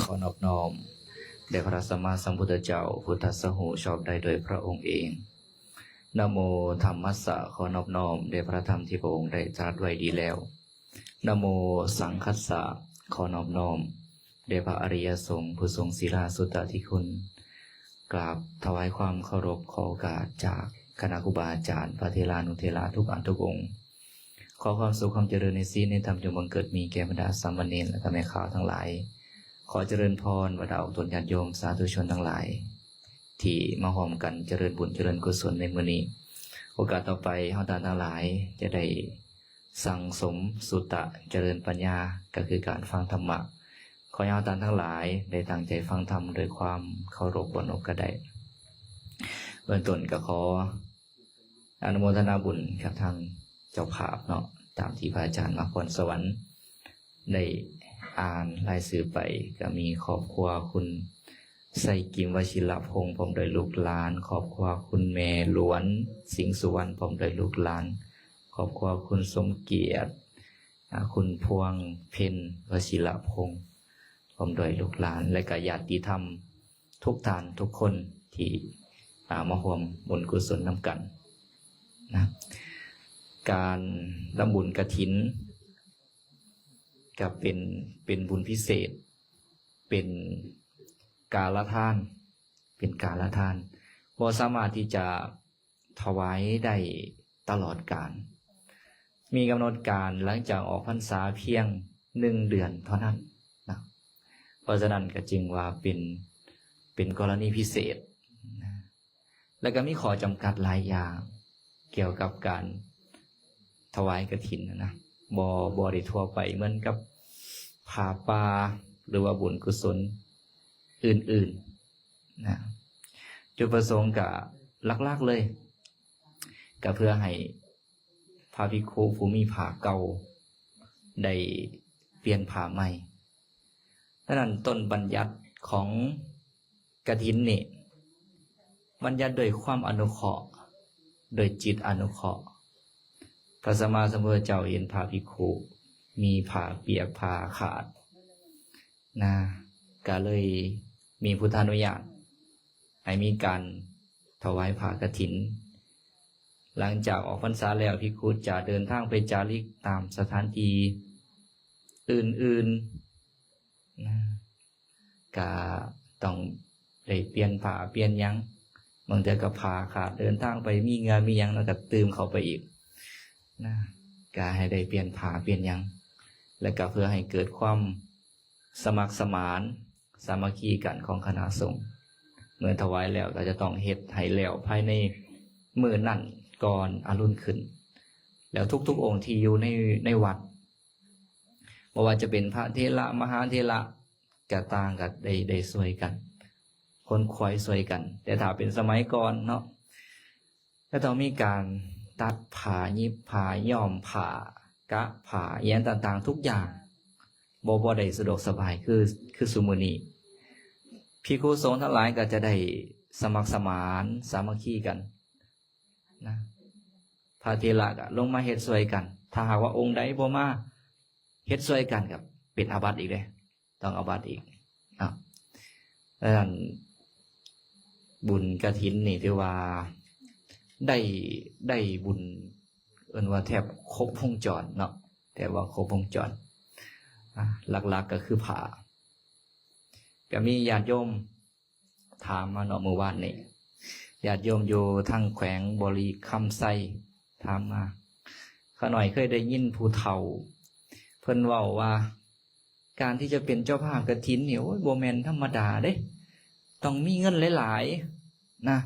ขอนอบน้อมแด่พระสัมมาสัมพุทธเจ้าพุทธสหูชอบได้โดยพระองค์เองนะโมธรรมัสสะขอนอบน้อมแด่พระธรรมที่พระองค์ได้ตรัสไว้ดีแล้วนะโมสังคัสสะขอนอบน้อมแด่พระอริยสงฆ์ผู้ทรงศีลาสุตตธิคุณกราบถวายความเคารพขอโอกาสจากคณะครูบาอาจารย์พระเทรานุเทราทุกอันทุกองค์ขอความสุขความเจริญในศีลในธรรมจงบังเกิดมีแก่บรรดาสามเณรและแม่ข่าวทั้งหลายขอเจริญพรบรรดาตนญาติโยมสาธุชนทั้งหลายที่มาหอมกันเจริญบุญเจริญกุศลในมื้อนี้โอกาสต่อไปเฮาทั้งหลายจะได้สั่งสมสุตตะเจริญปัญญาก็คือการฟังธรรมะขอให้เฮาทั้งหลายได้ตั้งใจฟังธรรมด้วยความเคารพบนอกกระไดเบื้องต้นก็ขออนุโมทนาบุญกับทางเจ้าภาพเนาะตามที่พระอาจารย์มาพรสวรรค์ได้อ่านรายสื่อไปก็มีครอบครัวคุณไสกิมวชิรพงษ์ผมโดยลูกหลานครอบครัวคุณแม่หลวนสิงห์สุวรรณผมโดยลูกหลานครอบครัวคุณสมเกียรติคุณพวงเพ็ญวชิรพงษ์ผมโดยลูกหลานและก็ญาติธรรมทุกท่านทุกคนที่มาร่วมบุญกุศลนำกันนะการทำบุญกฐินก็เป็นบุญพิเศษเป็นกาลทานบ่สามารถที่จะถวายได้ตลอดกาลมีกำหนดการหลังจากออกพรรษาเพียง1 เดือนเท่านั้นนะเพราะฉะนั้นก็จึงว่าเป็นกรณีพิเศษนะแล้วก็มีข้อจำกัดหลายอย่างเกี่ยวกับการถวายกฐินนะบ่ได้ทั่วไปเหมือนกับผ้าป่าหรือว่าบุญกุศลอื่นๆนะจุดประสงค์ก็หลักๆเลยก็เพื่อให้พระภิกขุผู้มีผ้าเก่าได้เปลี่ยนผ้าใหม่ดังนั้นต้นบัญญัติของกฐินนี่บัญญัติโดยความอนุเคราะห์โดยจิตอนุเคราะห์พระสัมมาสัมพุทธเจ้าเห็นพระภิกขุมีผ้าเปียกผ้าขาดนะก็เลยมีพุทธานุญาตให้มีการถวายผ้ากฐินหลังจากออกพรรษาแล้วภิกขุจะเดินทางไปจาริกตามสถานที่อื่นๆนะก็ต้องได้เปลี่ยนผ้าเปลี่ยนหยังบางเทื่อก็ผ้าขาดเดินทางไปมีงานมีหยังแล้วก็ตืมเข้าไปอีกนะก็ให้ได้เปลี่ยนผ้าเปลี่ยนหยังและก็เพื่อให้เกิดความสมัครสมานสามัคคีกันของคณะสงฆ์เมื่อถวายแล้วก็จะต้องเฮ็ดให้แล้วภายในมื้อนั้นก่อนอรุณขึ้นแล้วทุกๆองค์ที่อยู่ในวัดบ่ว่าจะเป็นพระเถระมหาเถระก็ต่างกันได้ช่วยกันคนคอยช่วยกันแต่ถ้าเป็นสมัยก่อนเนาะก็ต้องมีการตัดผ้ายิบผ้าย้อมผ้ากะผ้าแยนต่างๆทุกอย่างบ่ได้สะดวกสบายคือซุมื้อนี้ภิกขุสงฆ์ทั้งหลายก็จะได้สมัครสมานสามัคคีกันนะพระเถระก็ลงมาเฮ็ดช่วยกันถ้าหากว่าองค์ใดบ่มาเฮ็ดช่วยกันกับเป็นอาบัติอีกเด้ต้องอาบัติอีกดังนั้นบุญกฐินนี่ถือว่าได้บุญว่าแทบครบวงจรเนาะแต่ว่าครบวงจรหลักๆก็คือผ้าก็มีญาติโยมถามมาเนาะเมื่อวานนี้ญาติโยมอยู่ทั้งแขวงบริคำไซถามมาข้าหน่อยเคยได้ยินผู้เฒ่าเพิ่นเว้าว่าการที่จะเป็นเจ้าภาพกฐินนี่โอ้ยบ่แม่นธรรมดาเด้ต้องมีเงินหลายๆนะ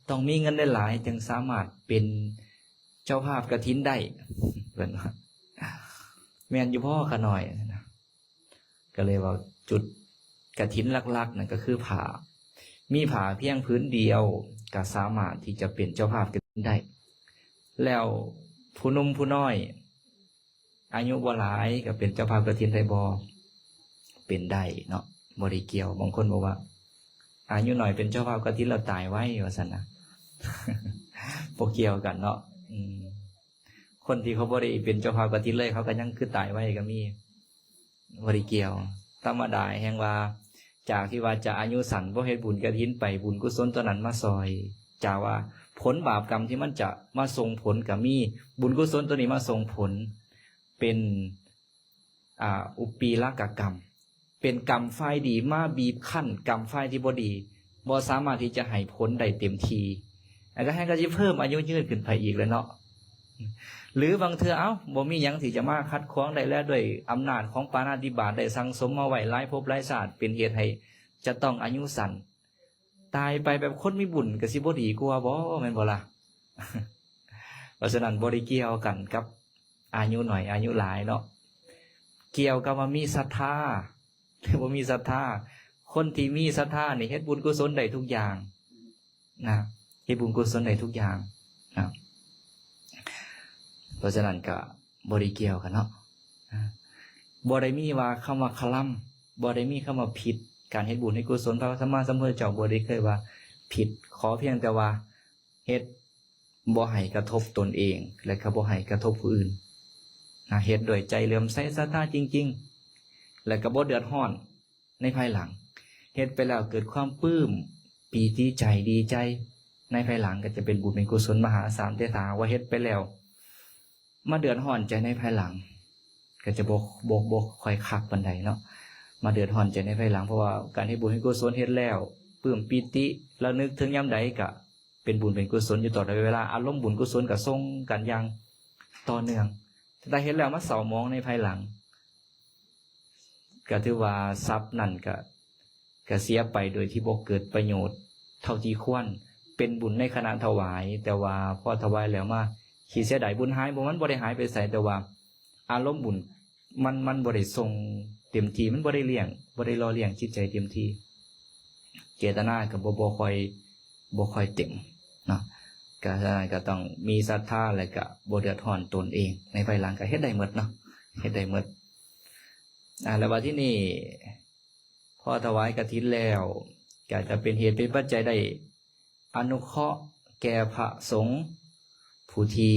ต้องมีเงินหลายๆจึงสามารถเป็นเจ้าภาพกฐินได้เพิ่นว่าแม่นอยู่พ่อข้าหน่อยนะก็เลยว่าจุดกฐินหลักๆนั่นก็คือผ้ามีผ้าเพียงพื้นเดียวก็สามารถที่จะเป็นเจ้าภาพกฐินได้แล้วผู้หนุ่มผู้น้อยอายุบ่หลายก็เป็นเจ้าภาพกฐินได้บ่เป็นได้เนาะบ่ได้เกี่ยวบางคนบอกว่าอายุหน่อยเป็นเจ้าภาพกฐินแล้วตายไว้ว่าซั่นนะบ่เกี่ยวกันเนาะคนที่เขาบ่ได้เป็นเจ้าภาพกฐินเลยเขาก็ยังคือตายไว้ก็มีบ่ได้เกี่ยวธรรมดาแห่งว่า จากที่ว่าจะอายุสั้นเพราะเฮ็ดบุญกฐินไปบุญกุศลตัวนั้นมาซอยจากว่าผลบาปกรรมที่มันจะมาส่งผลก็มีบุญกุศลตัวนี้มาส่งผลเป็นอุปีลกกรรมเป็นกรรมฝ่ายดีมาบีบคั้นกรรมฝ่ายที่บ่ดีบ่สามารถที่จะให้ผลได้เต็มทีแล้วก็ให้ก็สิเพิ่มอายุยืนขึ้นไปอีกเลยเนาะหรือบางเทื่อบ่มีหยังที่จะมาคัดค้องได้แล้วด้วยอำนาจของปาณาติบาตได้สั่งสมมาไว้หลายภพหลายชาติเป็นเหตุให้จะต้องอายุสั้นตายไปแบบคนมีบุญก็สิบ่ดีกว่าบ่แม่นบ่ล่ะ เพราะฉะนั้นบ่ได้เกี่ยวกันกับอายุหน่อยอายุหลายเนาะเกี่ยวกับว่ามีศรัทธาหรือบ่มีศรัทธาคนที่มีศรัทธานี่เฮ็ดบุญกุศลได้ทุกอย่างนะเฮ็ดบุญกุศลได้ทุกอย่างนะเพราะฉะนั้นก็บ่ได้เกี่ยวกันเนาะบ่ได้มีว่าคำว่าคลัมบ่ได้มีคำว่าผิดการเฮ็ดบุญให้กุศลพระสัมมาสัมพุทธเจ้าบ่ได้เคยว่าผิดขอเพียงแต่ว่าเฮ็ดบ่ให้กระทบตนเองและก็บ่ให้กระทบผู้อื่นเฮ็ดด้วยใจเลื่อมใสศรัทธาจริงๆและก็บ่เดือดร้อนในภายหลังเฮ็ดไปแล้วเกิดความปลื้มปีติใจดีใจในภายหลังก็จะเป็นบุญเป็นกุศลมหาศาลแต่ถ้าว่าเฮ็ดไปแล้วมาเดือดร้อนใจในภายหลังก็จะบ่ค่อยคักปานใดเนาะมาเดือดร้อนใจในภายหลังเพราะว่าการให้บุญให้กุศลเฮ็ดแล้วปลื้มปีติระลึกถึงยามใดก็เป็นบุญเป็นกุศลอยู่ตลอดเวลาอารมณ์บุญกุศลก็ส่งกันอย่างต่อเนื่องแต่เฮ็ดแล้วมาเศร้าหมองในภายหลังก็ถือว่าทรัพย์นั่นก็เสียไปโดยที่บ่เกิดประโยชน์เท่าที่ควรเป็นบุญในขณะถวายแต่ว่าพอถวายแล้วมาขี้เสียดายบุญหายบ่มันบ่ได้หายไปไสแต่ว่าอารมณ์บุญมันบ่ได้ส่งเต็มที่มันบ่ได้เลี้ยงบ่ได้รอเลี้ยงจิตใจเต็มที่เจตนาก็บ่ค่อยเต็มเนาะก็ฉะนั้นก็ต้องมีศรัทธาและก็บ่เดือดร้อนตนเองในภายหลังก็เฮ็ดได้หมดเนาะเฮ็ดได้หมดแล้วว่าที่นี่พอถวายกฐินแล้วก็จะเป็นเหตุเป็นปัจจัยได้อนุเคราะห์แก่พระสงฆ์ผู้ที่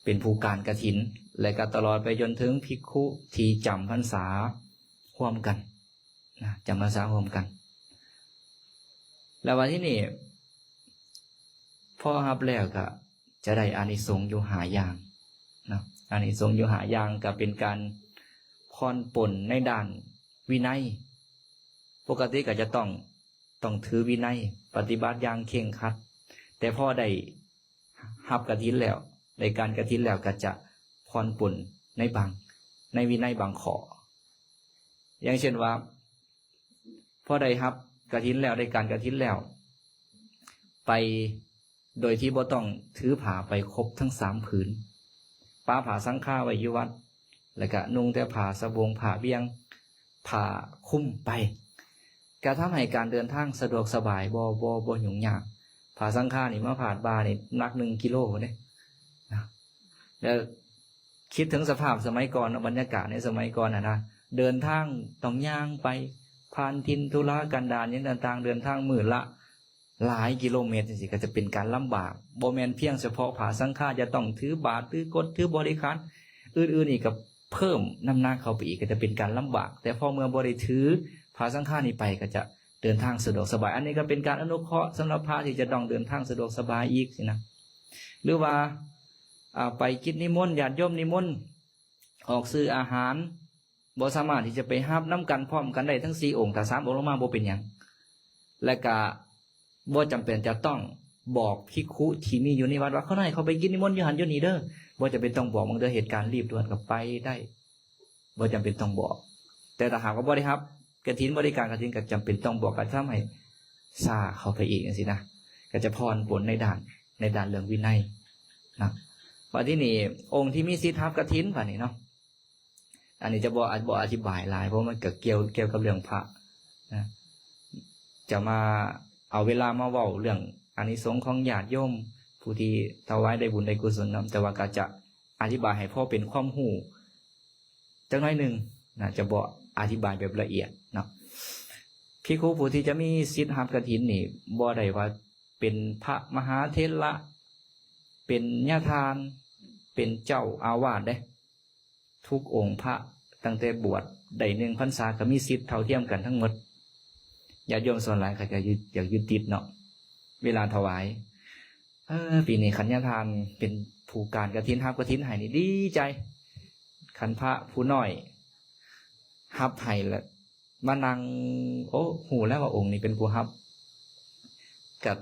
เป็นผู้การกฐินและก็ตลอดไปจนถึงภิกขุที่จำพรรษาร่วมกันจำพรรษาร่วมกันแล้ววันที่นี่พอรับแล้วก็จะได้อานิสงส์อยู่5อย่างนะอานิสงส์อยู่5อย่างก็เป็นการผ่อนปลนในด้านวินัยปกติก็จะต้องถือวินัยปฏิบัติอย่างเคร่งครัดแต่พอได้รับกฐินแล้วในการกฐินแล้วก็จะผ่อนปลนในวินัยบางข้ออย่างเช่นว่าพอได้รับกฐินแล้วได้การกฐินแล้วไปโดยที่บ่ต้องถือผ้าไปครบทั้ง3ผืนป้าผ้าสังฆาไว้อยู่วัดแล้วก็นุ่งแต่ผ้าสบงผ้าเบี้ยงผ้าคุ้มไปก็ทำให้การเดินทางสะดวกสบายบ่ยุ่งยากผ้าสังฆานี่มาผาดบานี่หนัก1 กิโลเนี่ยแล้วคิดถึงสภาพสมัยก่อนบรรยากาศในสมัยก่อนนะเดินทางต้องย่างไปผ่านทินธุระกันดารอย่างต่างๆเดินทางมื้อละหลายกิโลเมตรสิก็จะเป็นการลำบากบ่แม่นเพียงเฉพาะผ้าสังฆาจะต้องถือบาตรถือกฐถือบริขารอื่นๆอีกก็เพิ่มน้ำหนักเข้าไปอีกก็จะเป็นการลำบากแต่พอเมื่อบ่ได้ถือผ้าสังฆานี้ไปก็จะเดินทางสะดวกสบายอันนี้ก็เป็นการอนุเคราะห์สำหรับพระที่จะต้องเดินทางสะดวกสบายอีกสินะหรือว่าไปกินนิมนต์ญาติโยมนิมนต์ออกซื้ออาหารบ่สามารถที่จะไปรับน้ำกันพร้อมกันได้ทั้ง4 องค์แต่3 องค์ลงมาบ่เป็นหยังและก็บ่จำเป็นจะต้องบอกภิกขุที่มีอยู่ในวัดว่าเขาให้เขาไปกินนิมนต์อยู่หันอยู่นี่เด้อบ่จำเป็นต้องบอกบางเด้อเหตุการณ์รีบด่วนก็ไปได้บ่จำเป็นต้องบอกแต่ถ้าหากว่าบ่ได้ครับกฐินบริการกฐินก็จำเป็นต้องบอกกันทำให้ซาเข้าไปอีกจังซี่นะก็จะพรผลในด้านเรื่องวินัยนะว่าที่นี่องค์ที่มีสิทธิ์รับกฐินว่านี่เนาะอันนี้จะบ่อธิบายหลายเพราะมันเกี่ยวกับเรื่องพระนะจะมาเอาเวลามาเว้าเรื่องอานิสงส์ของญาติโยมผู้ที่ถวายได้บุญได้กุศลนำแต่ว่าก็จะอธิบายให้พ่อเป็นความรู้จักหน่อยนึงนะจะบ่อธิบายแบบละเอียดเนาะภิกขุผู้ที่จะมีสิทธิ์รับกฐินนี่บ่ได้ว่าเป็นพระมหาเถระเป็นญาทานเป็นเจ้าอาวาสเด้ทุกองค์พระตั้งแต่บวช ได้1 พรรษาก็มีสิทธิ์เท่าเทียมกันทั้งหมดญาติโยมส่วนหลายก็จะอยากยึดติดเนาะเวลาถวายปีนี้ขันยาทานเป็นผู้การกฐินฮับกฐินให้นี่ดีใจขันพระผู้น้อยฮับให้แล้วมานั่งโอ้หูแล้วว่าองค์นี้เป็นผู้ฮับกับ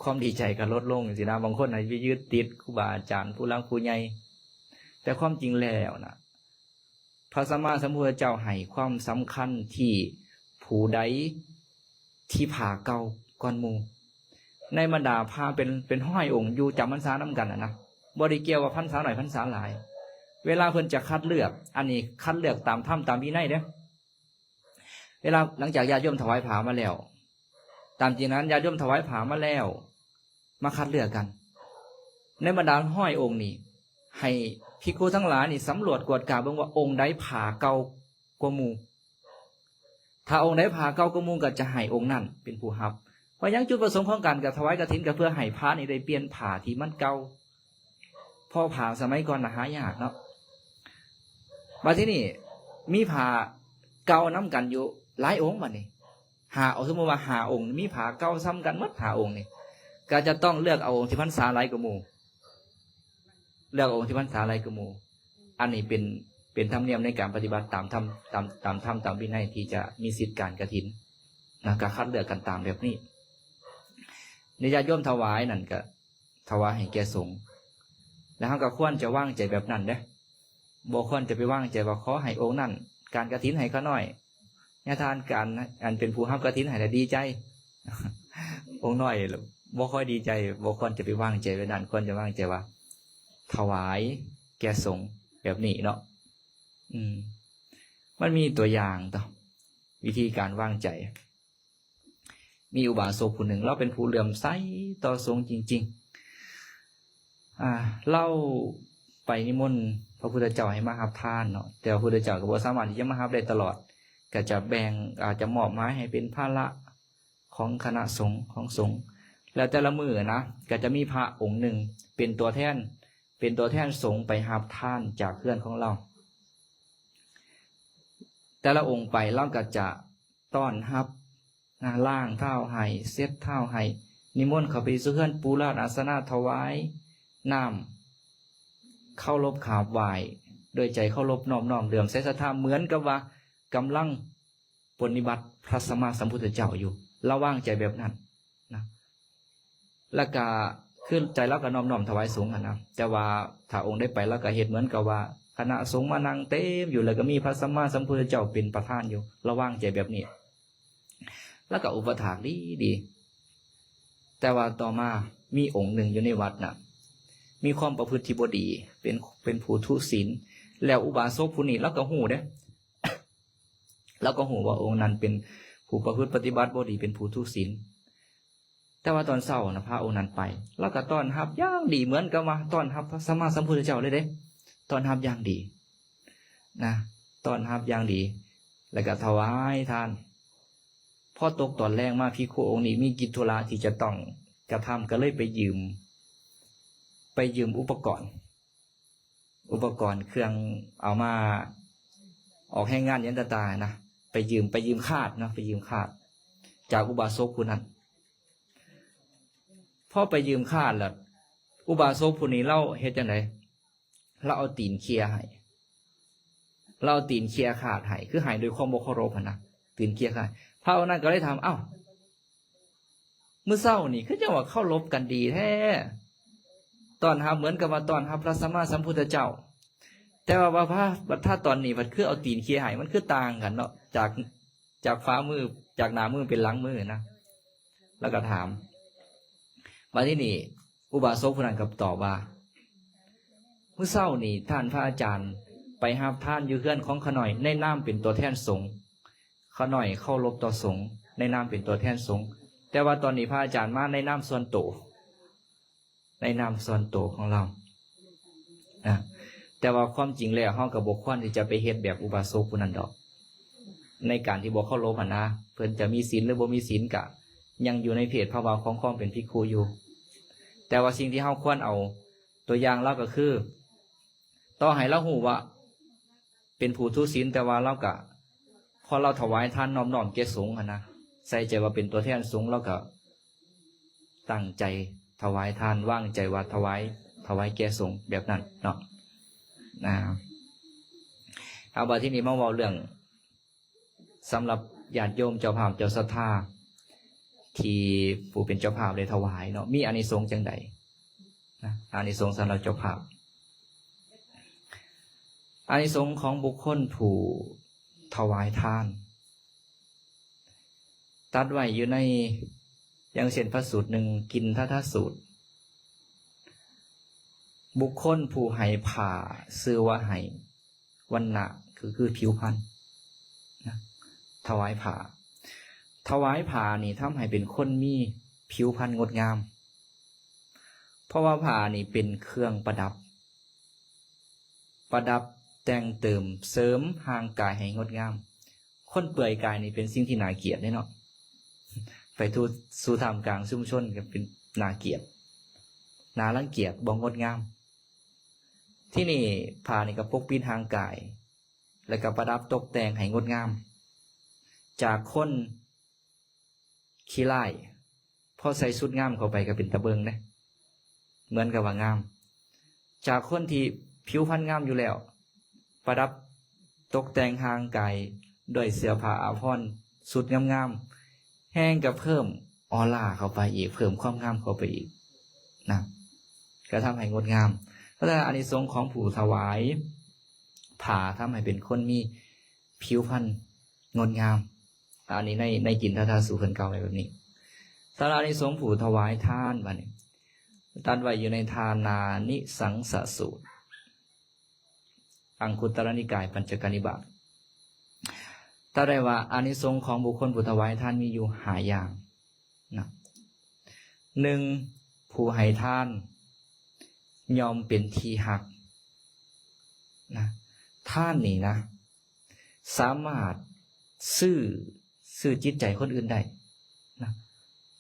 ความดีใจก็ลดลงสินะบางคนอาจจะยึดติดครูบาอาจารย์ผู้หลักผู้ใหญ่แต่ความจริงแล้วนะพระสัมมาสัมพุทธเจ้าให้ความสำคัญที่ผู้ใดที่ผ่าเก่าก่อนหมู่ในบรรดาพาเป็นห้อยองค์อยู่จำพรรษาน้ำกันนะบริเกี่ยวว่าพรรษาหน่อยพรรษาหลายเวลาเพิ่นจะคัดเลือกอันนี้คัดเลือกตามถ้ำตามวินัยเด้เวลาหลังจากญาติโยมถวายผามาแล้วตามจริงนั้นญาติโยมถวายผามาแล้วมาคัดเลือกกันในบรรดาห้อยองค์นี้ให้ภิกษุทั้งหลายนี่สำรวจกวดกาเบิ่งว่าองค์ใดผาเก่ากว่าหมู่ถ้าองค์ใดผาเก่ากว่าหมู่ก็จะให้องค์นั้นเป็นผู้รับเพราะยังจุดประสงค์ของการถวายกฐินก็เพื่อให้พระนี่ได้เปลี่ยนผาที่มันเก่าเพราะผาสมัยก่อนหายากเนาะมาที่นี่มีผาเก่าน้ำกันอยู่หลายองค์บัดนี้เอาสมมติว่า5 องค์มีผาเก่าซ้ำกันหมด5 องค์นี่ก็จะต้องเลือกเอาองค์ที่พรรษาหลายกว่าหมู่เลือกองค์ที่พรรษาหลายกว่าหมู่อันนี้เป็นธรรมเนียมในการปฏิบัติตามธรรมตามวินัยที่จะมีสิทธิการกฐินนะการคัดเลือกกันตามแบบนี้ในญาติโยมถวายนั่นก็ถวายให้แก่สงฆ์แล้วเราก็ควรจะว่างใจแบบนั้นเด้บ่ควรจะไปว่างใจว่าขอให้องค์นั้นการกฐินให้เขาหน่อยญาติทานการอันเป็นผู้รับกฐินให้ดีใจ องค์น้อยบ่ค่อยดีใจบ่ควรจะไปว่างใจแบบนั้นควรจะว่างใจว่าถวายแก่สงฆ์แบบนี้เนาะมันมีตัวอย่างต่อวิธีการว่างใจมีอุบาสกคนหนึ่งเราเป็นผู้เหลื่อมใสต่อสงฆ์จริงๆเล่าไปนิมนต์พระพุทธเจ้าให้มารับทานเนาะแต่พระพุทธเจ้าก็บ่สามารถที่จะมารับได้ตลอดก็จะแบ่งอาจจะมอบหมายให้เป็นภาระของคณะสงฆ์ของสงฆ์แล้วแต่ละมื้อนะก็จะมีพระองค์หนึ่งเป็นตัวแทนสงฆ์ไปรับทานจากเพื่อนของเราแต่ละองค์ไปเราก็จะต้อนรับล่างเท้าให้เซ็ตเท้าให้นิมนต์เขาไปสู่เฮือนปูราชอาสนะถวายน้ำเข้ารบขาบไหว้โดยใจเข้ารบน้อมเดื่มใส่ศรัทธาเหมือนกับว่ากำลังปฏิบัติพระสัมมาสัมพุทธเจ้าอยู่ระว่างใจแบบนั้นนะแล้วก็ขึ้นใจแล้วก็น้อมถวายสงฆ์นะแต่ว่าถ้าองค์ได้ไปแล้วก็เห็นเหมือนกับว่าคณะสงฆ์มานั่งเต็มอยู่แล้วก็มีพระสัมมาสัมพุทธเจ้าเป็นประธานอยู่ระว่างใจแบบนี้แล้วก็อุปถากดีแต่ว่าต่อมามีองค์หนึ่งอยู่ในวัดน่ะมีความประพฤติที่บ่ดีเป็นผู้ทุศีลแล้วอุบาสกผู้นี้แล้วก็หูเด้ แล้วก็หูว่าองค์นั้นเป็นผู้ประพฤติปฏิบัติบ่ดีเป็นผู้ทุศีลแต่ว่าตอนเช้านะพระองค์นั้นไปแล้วก็ต้อนรับอย่างดีเหมือนกับว่าต้อนรับพระสัมมาสัมพุทธเจ้าเลยเด้ต้อนรับอย่างดีนะต้อนรับอย่างดีแล้วก็ถวายทานพอตกตอนแรกมาภิกขุองค์นี้มีกิจธุระที่จะต้องกระทำก็เลยไปยืมอุปกรณ์เครื่องเอามาออกให้งานยันตานะไปยืมคาดนะไปยืมคาดจากอุบาสกผู้นั้นพอไปยืมคาดแล้วอุบาสกผู้นี้เล่าเฮ็ดจังได๋เราเอาตีนเคลียให้เราเอาตีนเคลียขาดให้คือให้โดยความบ่เคารพนะตีนเคลียขาดพระองค์นั้นก็เลยถามมื้อเช้านี่คือจังว่าเข้ารบกันดีแท้ตอนรับเหมือนกับว่าตอนรับพระสัมมาสัมพุทธเจ้าแต่ว่าถ้าตอนนี้มันคือเอาตีนเคลียให้มันคือต่างกันเนาะจากฝ่ามือจากหน้ามือเป็นหลังมือนะแล้วก็ถามมาที่นี่อุบาสกผู้นั้นก็ตอบว่าเมื่อเช้านี่ท่านพระอาจารย์ไปรับท่านอยู่เฮือนของขน่อยในนามเป็นตัวแทนสงฆ์ขน่อยเข้ารบต่อสงฆ์ในนามเป็นตัวแทนสงฆ์แต่ว่าตอนนี้พระอาจารย์มาในนามส่วนตัวของเราแต่ว่าความจริงแล้วเฮาก็บ่ควรที่จะไปเฮ็ดแบบอุบาสกผู้นั้นดอกในการที่บ่เข้ารบนะเพิ่นจะมีศีลหรือบ่มีศีลก็ยังอยู่ในเพศภาวะของความเป็นภิกขุอยู่แต่ว่าสิ่งที่เฮาควรเอาตัวอย่างเราก็คือต่อให้เราฮู้ว่า เป็นผู้ทุศีลแต่ว่าเราก็พอเราถวายทานน้อมแก่สงฆ์นะใส่ใจว่าเป็นตัวแทนสงฆ์เราก็ตั้งใจถวายทานว่างใจว่าถวายแก่สงฆ์แบบนั้นเนาะเอาบัดที่นี้มาเว้าเรื่องสำหรับญาติโยมเจ้าภาพเจ้าศรัทธาที่ผู้เป็นเจ้าภาพได้ถวายเนาะมีอานิสงส์จังใดนะอานิสงส์สำหรับเจ้าภาพอานิสงส์ของบุคคลผู้ถวายทานตัดไว้อยู่ในอย่างเช่นพระสูตรหนึ่งกินทัทสูตรบุคคลผู้ให้ผ่าชื่อว่าให้วรรณะคือผิวพรรณนะถวายผ่านี่ทำให้เป็นคนมีผิวพรรณงดงามเพราะว่าผ่านี่เป็นเครื่องประดับแต่งเติมเสริมห่างกายให้งดงามคนเปื่อยกายนี่เป็นสิ่งที่น่าเกลียดเนาะไปสู่ท่ามกลางชุมชนก็เป็นน่าเกลียดน่ารังเกียจบ่งดงามที่นี่ผ้านี่ก็ปกปิดห่างกายแล้วก็ประดับตกแต่งให้งดงามจากคนขี้ไล่พอใส่ชุดงามเข้าไปก็เป็นตะเบิงนะเหมือนกับว่างามจากคนที่ผิวพรรณงามอยู่แล้วประดับตกแต่งห่างกายด้วยเสื้อผ้าอาภรณ์สุดงามๆแห้งก็เพิ่มออร่าเข้าไปอีกเพิ่มความงามเข้าไปอีกนะก็ทำให้งดงามเพราะฉะนั้นอานิสงส์ของผู้ถวายผ้าทำให้เป็นคนมีผิวพรรณงดงามอันนี้ในกินทัทสูตรเก่าอะไรแบบนี้สารานิสงส์ผู้ถวายทานบัดนี้ตัดไว้อยู่ในทานานิสังสสูตรอังคุตรนิกายปัญจกนิบาตตัดได้ว่าอานิสงส์ของบุคคลผู้ถวายทานมีอยู่5อย่างนะ1ผู้ให้ทานยอมเป็นที่หักนะท่านนี่นะสามารถซื้อจิตใจคนอื่นได้นะ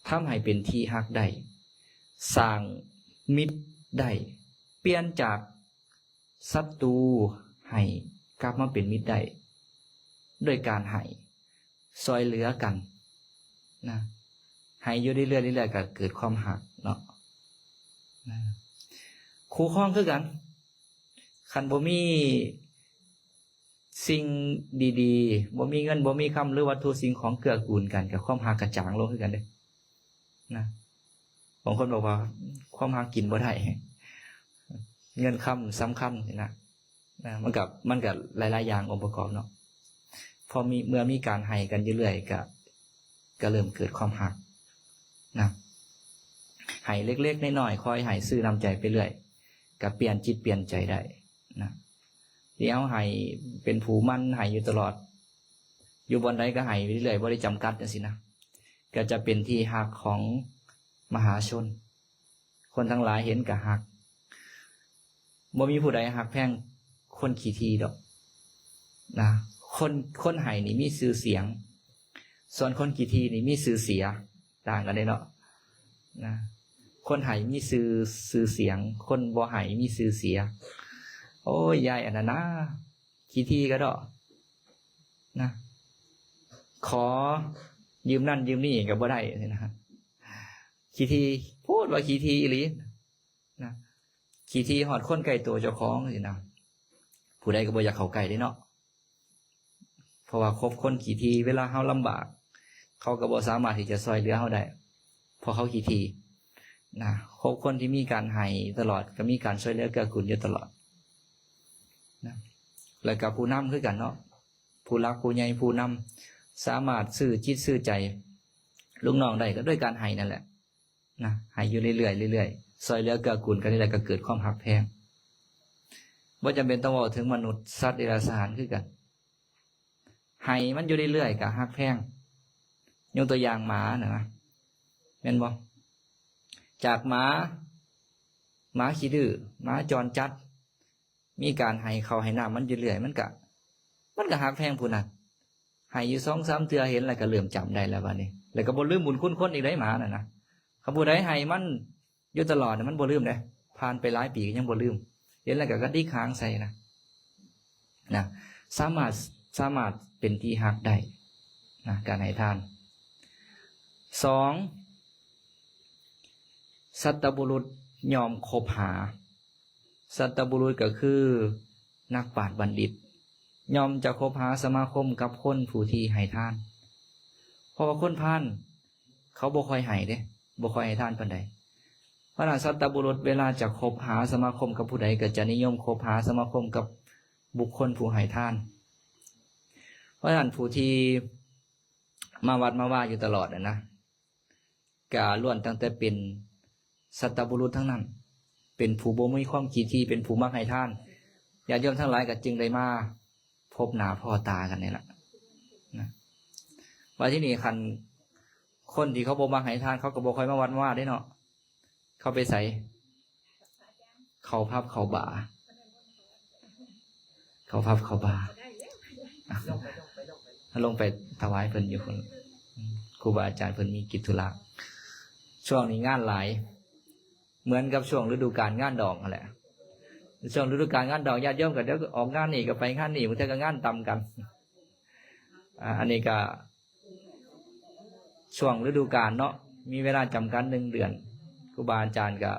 ทำให้เป็นที่หักได้สร้างมิตรได้เปลี่ยนจากศัตรูให้กลับมาเป็นมิตรได้ด้วยการให้ซอยเหลือกันนะให้อยู่เรื่อยๆก็เกิดความหักเนาะคู่ครองคือกันคันบ่มีสิ่งดีๆบ่มีเงินบ่มีคำหรือวัตถุสิ่งของเกื้อกูลกันกับความหักกระจางลงคือกันเด้นะบางคนบอกว่าความหักกินบ่ได้เงินคำสำคัญนะมันกับหลายๆอย่างองค์ประกอบเนาะพอเมื่อมีการให้กันเรื่อยๆก็เริ่มเกิดความหักนะให้เล็กๆน้อยๆคอยให้ซื้อนำใจไปเรื่อยก็เปลี่ยนจิตเปลี่ยนใจได้นะเดี๋ยวให้เป็นผู้มั่นให้อยู่ตลอดอยู่บนใดก็ให้ไปเรื่อยบ่ได้จำกัดจังซี่นะก็จะเป็นที่หักของมหาชนคนทั้งหลายเห็นก็หักบ่มีผู้ใดหักแพงคนขี้ทีดอกนะคนให้นี่มีชื่อเสียงส่วนคนขี้ทีนี่มีชื่อเสียต่างกันได้เนาะนะคนให้มีชื่อเสียงคนบ่ให้มีชื่อเสียโอ้ยยายอันนั้นนะขี้ทีก็ดอกนะขอยืมนั่นยืมนี่ก็บ่ได้นะขี้ทีพูดว่าขี้ทีอีหลีนะขี้ทีหอดคนไก่ตัวเจ้าของสินะผู้ใดก็บ่อยากเข้าใกล้ได้เนาะเพราะว่าคบคนขี้ทีเวลาเฮาลำบากเขาก็บ่สามารถที่จะช่วยเหลือเฮาได้เพราะเขาขี้ทีนะคบคนที่มีการให้ตลอดก็มีการช่วยเหลือเกื้อกูลอยู่ตลอดนะแล้วก็ผู้นำคือกันเนาะผู้รักผู้ใหญ่ผู้นำสามารถซื้อจิตซื้อใจลูกน้องได้ก็ด้วยการให้นั่นแหละนะให้อยู่เรื่อยๆซอยเหลือเกื้อกูลกันนี่แหละก็เกิดความหักแพงบ่จำเป็นต้องเว้าถึงมนุษย์สัตว์เดรัจฉานคือกันให้มันอยู่เรื่อยๆก็หักแพงยกตัวอย่างหมานะแม่นบ่จากหมาขี้ดื้อหมาจรจัดมีการให้เขาให้น้ำมันอยู่เรื่อยมันก็หักแพงผู้นั้นให้อยู่2-3เทื่อเห็นแล้วก็เริ่มจำได้แล้วบัดนี้แล้วก็บ่ลืมบุญคุณคนอีกได้หมาน่ะนะเขาผู้ใดให้มันอยู่ตลอดมันบ่ลืมเด้ผ่านไปหลายปีก็ยังบ่ลืมเห็นแล้วก็กระดิกหางใส่นะ สามารถเป็นที่ฮักได้นะการให้ทานสองสัตบุรุษยอมคบหาสัตบุรุษก็คือนักปราชญ์บัณฑิตยอมจะคบหาสมาคมกับคนผู้ที่ให้ทานเพราะว่าคนพาลเขาบ่ค่อยให้เด้บ่ค่อยให้ทานปานใดเพราะนั้นสัตบุรุษเวลาจะคบหาสมาคมกับผู้ใดก็จะนิยมคบหาสมาคมกับบุคคลผู้ให้ทานเพราะฉะนั้นผู้ที่มาวัดมาว่าอยู่ตลอดนะกาล้วนตั้งแต่เป็นสัตบุรุษทั้งนั้นเป็นผู้บ่มีความคิดที่เป็นผู้มักให้ทานญาติโยมทั้งหลายก็จึงได้มาพบหน้าพ่อตากันนี่แหละนะว่าที่นี่คันคนที่เขาบ่มักให้ทานเขาก็บ่ค่อยมาวัดมาว่าได้เนาะเขาไปใส่เขาพับเขาบ่าเขาพับเขาบ่าลงไปถวายเพิ่นอยู่คนครูบาอาจารย์เพิ่นมีกิจธุระช่วงนี้งานหลายเหมือนกับช่วงฤดูกาลงานดอกนั่นแหละช่วงฤดูกาลงานดอกญาติโยมก็เดี๋ยวออกงานนี่ก็ไปงานนี่บางทีก็งานต่ำกันอันนี้ก็ช่วงฤดูกาลเนาะมีเวลาจำกัด1 เดือนครูบาอาจารย์ก็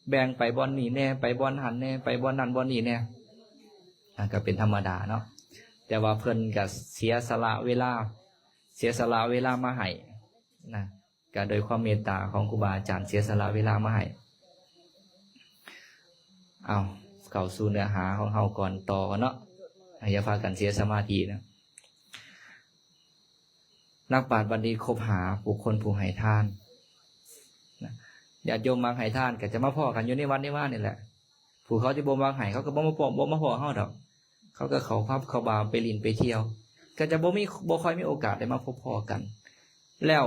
แบ่งไปบ่อนนี่แน่ไปบ่อนหันแน่ไปบ่อนนั่นบ่อนนี่แน่ก็เป็นธรรมดาเนาะแต่ว่าเพิ่นก็เสียสละเวลามาให้นะก็โดยความเมตตาของครูบาอาจารย์เสียสละเวลามาให้เอาเข้าสู่เนื้อหาของเฮาก่อนต่อกันเนาะอย่าพากันเสียสมาธินะนักปราชญ์บัณฑิตคบหาบุคคลผู้ให้ทานญาติโยมมักให้ทานก็จะมาพ้อกันอยู่ในวัดในว่านี่แหละผู้เขาจะบ่มักให้เขาก็บ่มาพ้อเฮาดอกเขาก็เขาพับเขาบาไปลินไปเที่ยวก็จะบ่ค่อยมีโอกาสได้มาพบพ่อกันแล้ว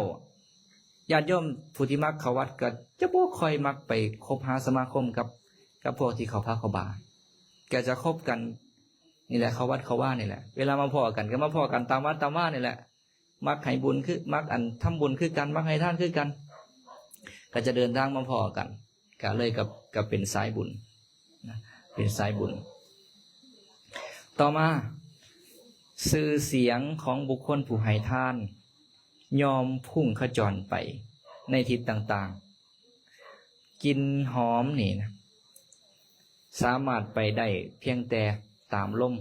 ญาติโยมผู้ที่มักเข้าวัดก็จะบ่ค่อยมักไปคบหาสมาคมกับพวกที่เขาพับเขาบาก็จะคบกันนี่แหละเขาวัดเขาว่านี่แหละเวลามาพ้อกันก็มาพ้อกันตามวัดตามว่านี่แหละมักให้บุญคือมักอันทำบุญคือกันมักให้ทานคือกันก็จะเดินทางมาพ้อกันก็เลยกับเป็นสายบุญนะเป็นสายบุญต่อมาชื่อเสียงของบุคคลผู้ให้ทานยอมพุ่งขจรไปในทิศต่างๆกลิ่นหอมนี่นะสามารถไปได้เพียงแต่ตามลม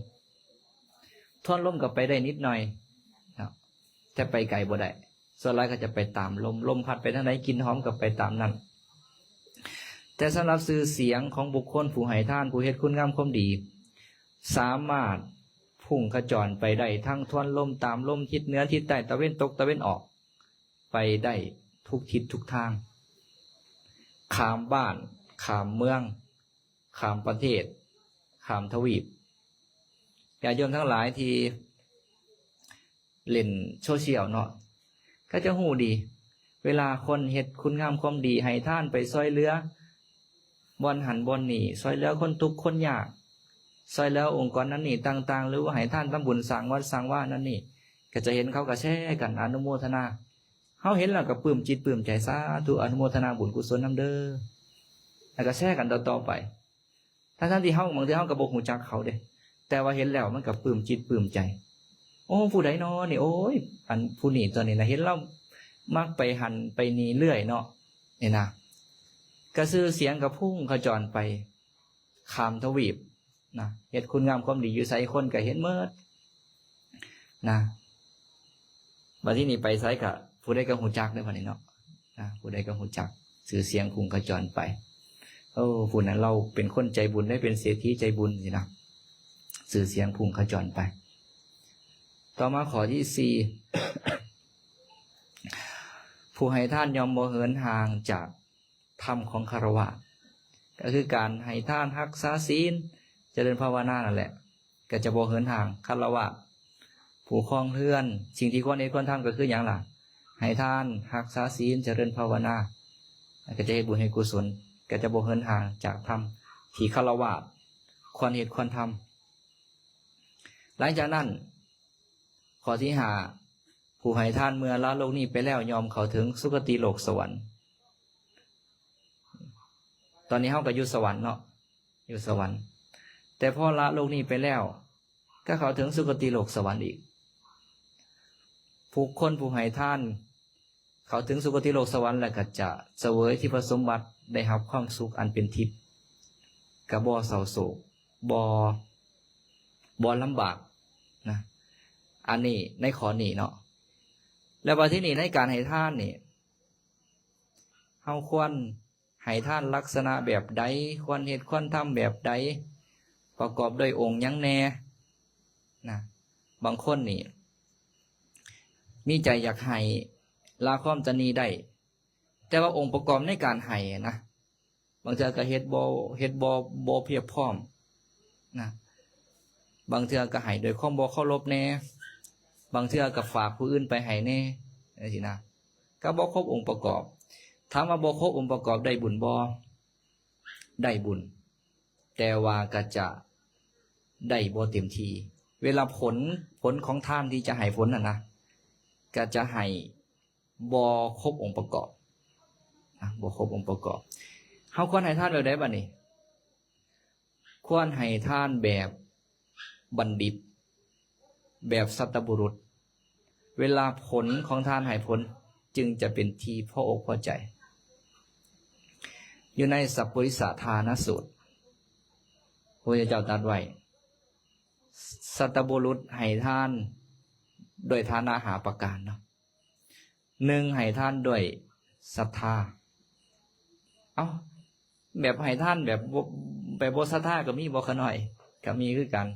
ท่อนลมก็ไปได้นิดหน่อยนะแต่ไปไกลบ่ได้ส่วนหลายก็จะไปตามลมพัดไปทางไหนกลิ่นหอมก็ไปตามนั้นแต่สำหรับชื่อเสียงของบุคคลผู้ให้ทานผู้เฮ็ดคุณงามความดีสามารถพุ่งขจรไปได้ทั้งทวนลมตามลมทิศเหนือทิศใต้ตะเวนตกตะเวนออกไปได้ทุกทิศทุกทางข้ามบ้านข้ามเมืองข้ามประเทศข้ามทวีปญาติโยมทั้งหลายที่เล่นโซเชียลเนาะก็จะหูดีเวลาคนเฮ็ดคุณงามความดีให้ท่านไปซอยเหลือบอนหันบอนนี่ซอยเหลือคนทุกข์คนยากซอยแล้วองค์กรนั้นนี่ต่างๆหรือว่าให้ท่านทำบุญสร้างวัดสร้างว่านั่นนี่ก็จะเห็นเขาก็แชร์กันอนุโมทนาเขาเห็นแล้วก็ปลื้มจิตปลื้มใจสาธุอนุโมทนาบุญกุศลนำเด้อแล้วก็แชร์กันต่อไปทั้งที่เขาบางทีเขาก็บ่ฮู้จักเขาเด้แต่ว่าเห็นแล้วมันก็ปลื้มจิตปลื้มใจโอ้ผู้ใดเนาะนี่โอ้ยอันผู้นี้ตัวนี้นะเห็นเรามักไปหันไปนี่เรื่อยเนาะนี่นะกระซื้อเสียงกับพุ่งขจรไปข้ามทวีปนะเฮ็ดคุณงามความดีอยู่ไสคนก็เห็นเมิดนะบัดที่นี่ไปไสก็ผู้ใดก็ฮู้จักได้บัดนี้เนาะนะผู้ใดก็ฮู้จักชื่อเสียงพุ่งขจรไปโอ้ผู้นั้นเราเป็นคนใจบุญได้เป็นเศรษฐีใจบุญสินะชื่อเสียงพุ่งขจรไปต่อมาข้อที่4 ผู้ให้ทานยอมบ่เหินห่างจากธรรมของคฤหัสถ์ก็คือการให้ทานรักษาศีลเจริญภาวนานั่นแหละก็จะบ่เหินห่างคฤหัสถ์ผู้ครองเรือนสิ่งที่ควรควรทำก็คืออย่างล่ะให้ทานรักษาศีลเจริญภาวนาก็จะให้บุญให้กุศลก็จะบ่เหินห่างจากธรรมที่คฤหัสถ์ควรเหตุควรทำหลังจากนั้นข้อที่5ผู้ให้ทานเมื่อละโลกนี้ไปแล้วยอมเข้าถึงสุคติโลกสวรรค์ตอนนี้เฮาก็อยู่สวรรค์เนาะอยู่สวรรค์แต่พอละโลกนี้ไปแล้ว ก็เข้าถึงสุคติโลกสวรรค์อีกผู้คนผู้ให้ทานเขาถึงสุคติโลกสวรรค์แล้วก็จะเสวยที่พระสมบัติได้รับความสุขอันเป็นทิพย์กะบ่เศร้าโศกบ่ลำบากนะอันนี้ในข้อนี้เนาะแล้วว่าที่นี่ในการให้ทานนี่เฮาควรให้ทานลักษณะแบบใดควรเฮ็ดควรทำแบบใดประกอบด้วยองค์หยังแน่นะบางคนนี่มีใจอยากให้ลาความตนีได้แต่ว่าองค์ประกอบในการให้นะบางเทื่อก็เฮ็ดบ่เพียบพร้อมนะบางเทื่อก็ให้โดยความบ่เคารพแน่บางเทื่อก็ฝากผู้อื่นไปให้แน่จังซี่นะก็บ่ครบองค์ประกอบถามว่าบ่ครบองค์ประกอบได้บุญบ่ได้บุญแต่ว่าก็จะได้บ่เต็มที่เวลาผลของทานที่จะให้ผลนะก็จะให้บ่ครบองค์ประกอบบ่ครบองค์ประกอบเฮาควรให้ทานแบบใดบัดนี้ควรให้ทานแบบบัณฑิตแบบสัตบุรุษเวลาผลของทานให้ผลจึงจะเป็นที่พออกพอใจอยู่ในสัพปริสทานสูตรพระเจ้าตรัสไว้สัตบุรุษให้ทานโดยฐานะหาประการเนาะหนึ่งให้ทานด้วยศรัทธาแบบให้ท่านแบบบ่ศรัทธาก็มีบ่ขน้อยก็มีคือกัน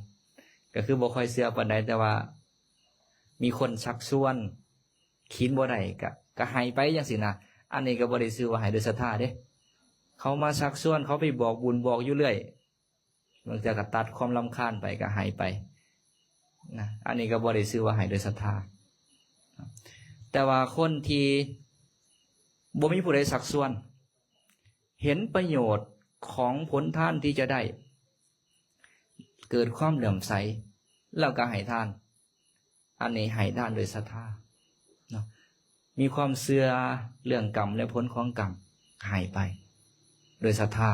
ก็คือบ่ค่อยเชื่อปานใดแต่ว่ามีคนชักชวนคิดบ่ได้ก็ให้ไปจังซี่นะอันนี้ก็บ่ได้ชื่อว่าให้ด้วยศรัทธาเด้เขามาชักชวนเขาไปบอกบุญบอกอยู่เรื่อยบางทีก็ตัดความรำคาญไปก็ให้ไปนะอันนี้ก็บ่ได้ชื่อว่าให้ด้วยศรัทธาแต่ว่าคนที่บ่มีผู้ใดชักชวนเห็นประโยชน์ของผลทานที่จะได้เกิดความเหลื่อมใสแล้วก็ให้ทานอันนี้ให้ทานโดยศรัทธาเนาะมีความเชื่อเรื่องกรรมและผลของกรรมให้ไปโดยศรัทธา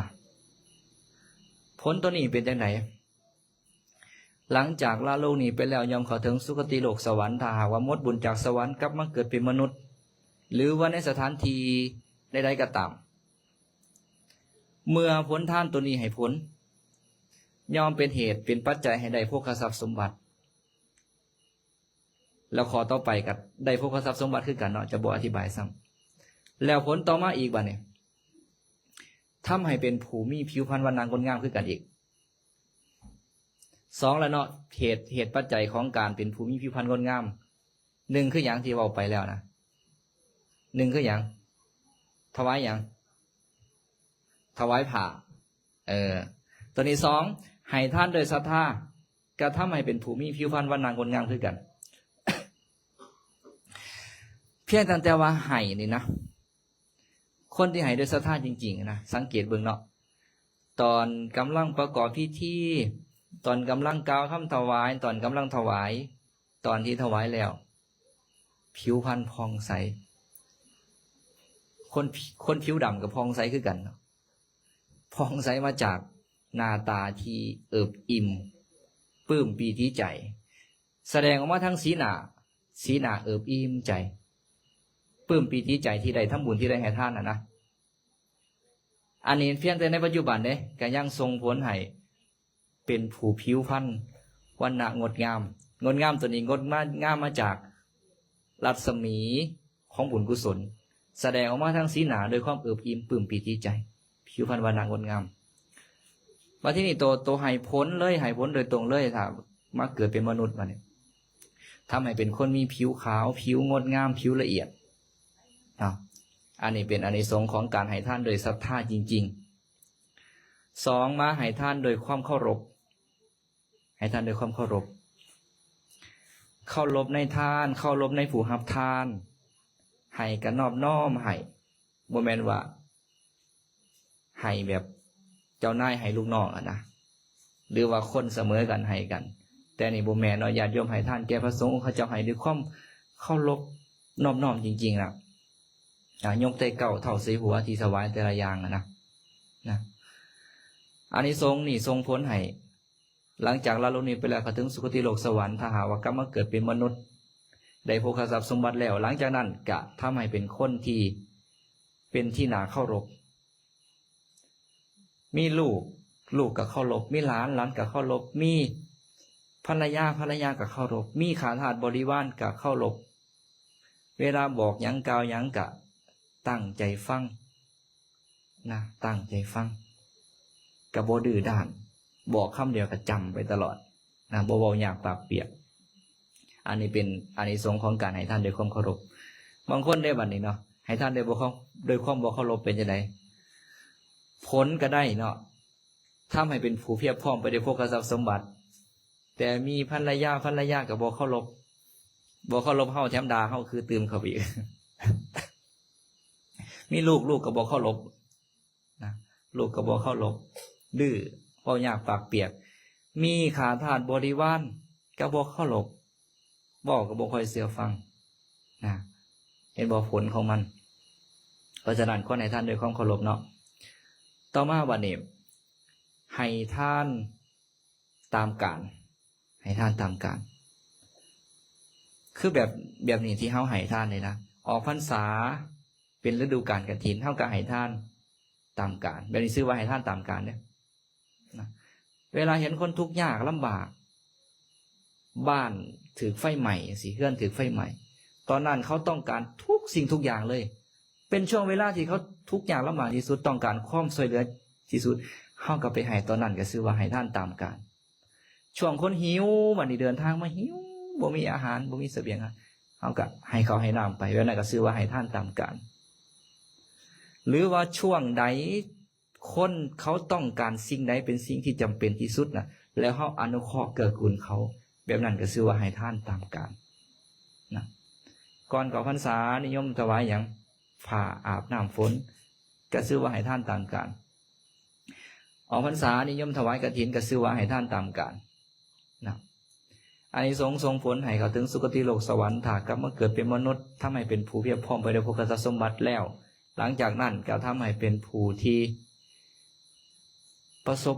ผลตัวนี้เป็นจังไดหลังจากลาโลกนี้ไปแล้วยอมเข้าถึงสุคติโลกสวรรค์ถ้าหากว่าหมดบุญจากสวรรค์กลับมาเกิดเป็นมนุษย์หรือว่าในสถานที่ใดๆก็ตามเมื่อผลทานตัวนี้ให้ผลยอมเป็นเหตุเป็นปัจจัยให้ได้โภคทรัพย์สมบัติแล้วขอต่อไปกับได้โภคทรัพย์สมบัติคือกันเนาะจะบอกอธิบายซ้ำแล้วผลต่อมาอีกบัดนี้ทำให้เป็นผู้มีผิวพรรณวันนางงดงามคือกันอีกสองแล้วเนาะเหตุปัจจัยของการเป็นผู้มีผิวพรรณงดงามหนึ่งคืออย่างที่เว้าไปแล้วนะหนึ่งคืออย่างถวายอย่างถวายผ้าตัวนี้สองให้ทานโดยศรัทธาก็ทำให้เป็นผู้มีผิวพรรณวันนางงดงามคือกัน เพียงแต่ว่าให้นี่นะคนที่ให้โดยศรัทธาจริงๆนะสังเกตเบิ่งเนาะตอนกำลังประกอบพิธีตอนกำลังกล่าวคำถวายตอนกำลังถวายตอนที่ถวายแล้วผิวพรรณผ่องใสคนผิวดำกับผ่องใสคือกันเนาะผ่องใสมาจากหน้าตาที่เอิบอิ่มปลื้มปีติใจแสดงออกมาทั้งสีหน้าเอิบอิ่มใจปลื้มปีติใจที่ได้ทำบุญที่ได้ให้ทานนะอันนี้เพียงแต่ในปัจจุบันเด้ก็ยังทรงผลให้เป็นผู้ผิวพรรณวันณะงดงามตัวนี้งดงามมาจากรัศมีของบุญกุศลแสดงออกมาทั้งสีหน้าโดยความเอิบอิ่มปลื้มปีติใจผิวพรรณวันณะงดงามมาที่นี่ตัวให้ผลเลยให้ผลโดยตรงเลยถ้ามาเกิดเป็นมนุษย์มาเนี่ยทำให้เป็นคนมีผิวขาวผิวงดงามผิวละเอียดอันนี้เป็นอานิสงส์ของการให้ทานโดยศรัทธาจริงๆสองมาให้ทานโดยความเคารพให้ทานโดยความเคารพในทานเคารพในผู้รับทานให้กันนอบน้อมให้บ่แม่นว่าให้แบบเจ้านายให้ลูกน้องนะหรือว่าคนเสมอกันให้กันแต่นี่บ่แม่นเนาะญาติโยมให้ทานแก่พระสงฆ์เขาเจ้าให้ด้วยความเคารพนอบน้อมจริงๆนะยกแต่เก่าเท่าสีหัวที่ถวายแต่ละอย่างนะอานิสงส์นี่ทรงผลให้ หลังจากละโลกนี้ไปแล้วเขาถึงสุคติโลกสวรรค์ถ้าหากว่ากลับมาเกิดเป็นมนุษย์ได้โภคทรัพย์สมบัติแล้วหลังจากนั้นกะทำให้เป็นคนที่เป็นที่น่าเคารพมีลูกกับเคารพมีหลานกับเคารพมีภรรยากับเคารพมีขาทาสบริวารกับเคารพเวลาบอกหยังกล่าวหยังกะตั้งใจฟังนะตั้งใจฟังกับบ่ดื้อด้านบอกคำเดียวก็จำไปตลอดนะบ่เว้าอยากปากเปียกอันนี้เป็นอานิสงส์ของการให้ท่านด้วยความเคารพบางคนได้บัดนี้เนาะให้ท่านด้วยความบ่เคารพเป็นจังได๋ผลก็ได้เนาะทำให้เป็นผู้เพียบพร้อมไปด้วยโภคทรัพย์สมบัติแต่มีภรรยากับบ่เคารพเฮาแถมด่าเฮาคือตื่มเขาอีก มีลูกกับบ่เคารพนะลูกกับบ่เคารพดื้อเว้าอยากปากเปียกมีขาทาสบริวารกับบ่เคารพบอกกับบ่ค่อยเชื่อฟังนะเห็นบ่ผลของมันเพราะฉะนั้นคนให้ท่านด้วยความเคารพเนาะต่อมาบัดนี้ให้ท่านตามการให้ท่านตามการคือแบบนี้ที่เฮาให้ท่านเลยนะออกพรรษาเป็นฤดูกาลกฐินเฮาก็ให้ท่านตามการแบบนี้ชื่อว่าให้ท่านตามการเนี่ยนะเวลาเห็นคนทุกข์ยากลำบากบ้านถือไฟใหม่สิเฮือนถือไฟใหม่ตอนนั้นเขาต้องการทุกสิ่งทุกอย่างเลยเป็นช่วงเวลาที่เขาทุกอย่างลำบากที่สุดต้องการความช่วยเหลือที่สุดเฮาก็ไปให้ตอนนั้นก็ชื่อว่าให้ท่านตามการช่วงคนหิววันนี้เดินทางมาหิวบ่มีอาหารบ่มีเสบียงเฮาก็ให้เขาให้น้ำไปแล้วนั่นก็ชื่อว่าให้ท่านตามการหรือว่าช่วงใดคนเขาต้องการสิ่งใดเป็นสิ่งที่จำเป็นที่สุดน่ะแล้วเฮาอนุเคราะห์เกื้อกูลเขาแบบนั้นก็ชื่อว่าให้ท่านตามการนะก่อนเข้าพรรษานิยมถวายหยังผ้าอาบน้ำฝนก็ชื่อว่าให้ท่านตามการออกพรรษานิยมถวายกฐินก็ชื่อว่าให้ท่านตามการนะอานิสงส์ส่งผลให้เขาถึงสุคติโลกสวรรค์ถ้ากลับมาเกิดเป็นมนุษย์ทำให้เป็นผู้เพียบพร้อมไปด้วยโภคทรัพย์สมบัติแล้วหลังจากนั้นก็ทำให้เป็นผู้ที่ประสบ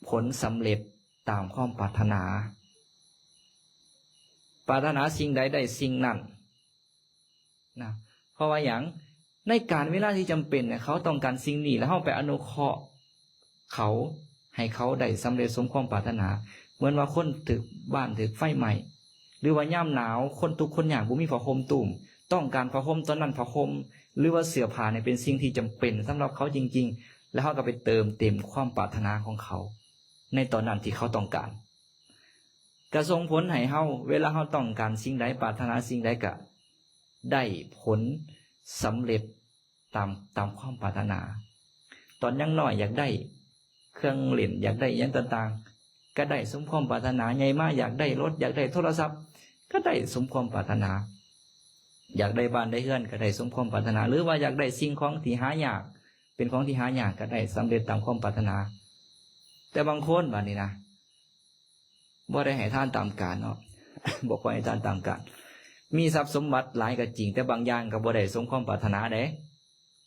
ผลสำเร็จตามความปรารถนาสิ่งใดได้สิ่งนั้นนะเพราะว่าอย่างในการเวลาที่จำเป็นเนี่ยเขาต้องการสิ่งนี้แล้วเขาไปอนุเคราะห์เขาให้เขาได้สำเร็จสมความปรารถนาเหมือนว่าคนถึกบ้านถึกไฟใหม่หรือว่าย่ำหนาวคนทุกคนอยากบุมีผ้าห่มตุ่มต้องการผ้าห่มตอนนั้นผ้าห่มหรือว่าเสื้อผ้าเนี่ยเป็นสิ่งที่จำเป็นสำหรับเขาจริงๆแล้วเขาก็ไปเติมเต็มความปรารถนาของเขาในตอนนั้นที่เขาต้องการกระส่งผลให้เฮาเวลาเฮาต้องการสิ่งใดปรารถนาสิ่งใดก็ได้ผลสำเร็จตามความปรารถนาตอนยังน้อยอยากได้เครื่องเล่นอยากได้อย่างต่างๆก็ได้สมความปรารถนาใหญ่มากอยากได้รถอยากได้โทรศัพท์ก็ได้สมความปรารถนาอยากได้บ้านได้เฮือนก็ได้สมความปรารถนาหรือว่าอยากได้สิ่งของที่หายากเป็นของที่หายากก็ได้สำเร็จตามความปรารถนาแต่บางคนบัดนี้นะบ่ได้ให้ท่านตามการเนาะ บอกว่าให้ท่านตามการมีทรัพย์สมบัติหลายก็จริงแต่บางอย่างก็บ่ได้สมความปรารถนาเด้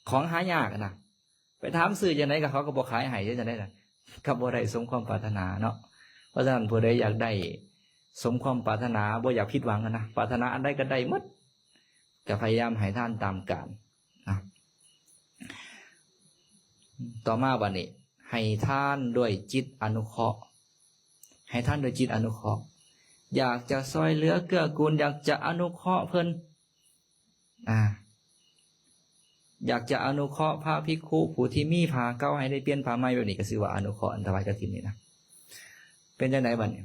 ของหายากนะไปถามซื้อจังได๋ก็เขาก็บ่ขายให้จังได๋น่ะก็บ่ได้สมความปรารถนาเนาะเพราะฉะนั้นผู้ใดอยากได้สมความปรารถนาบ่อยากผิดหวังนะปรารถนาอันใดก็ได้หมดก็พยายามให้ท่านตามการนะต่อมาบัดนี้ให้ท่านด้วยจิตอนุเคราะห์ให้ท่านด้วยจิตอนุเคราะห์อยากจะช่วยเหลือเกื้อกูลอยากจะอนุเคราะห์เพิ่นอยากจะอนุเคราะห์พระภิกขุผู้ที่มีผ้าเก่าให้ได้เปลี่ยนผ้าใหม่แบบนี้ก็ชื่อว่าอนุเคราะห์อันถวายกฐินนี่นะเป็นจังได๋บัดนี้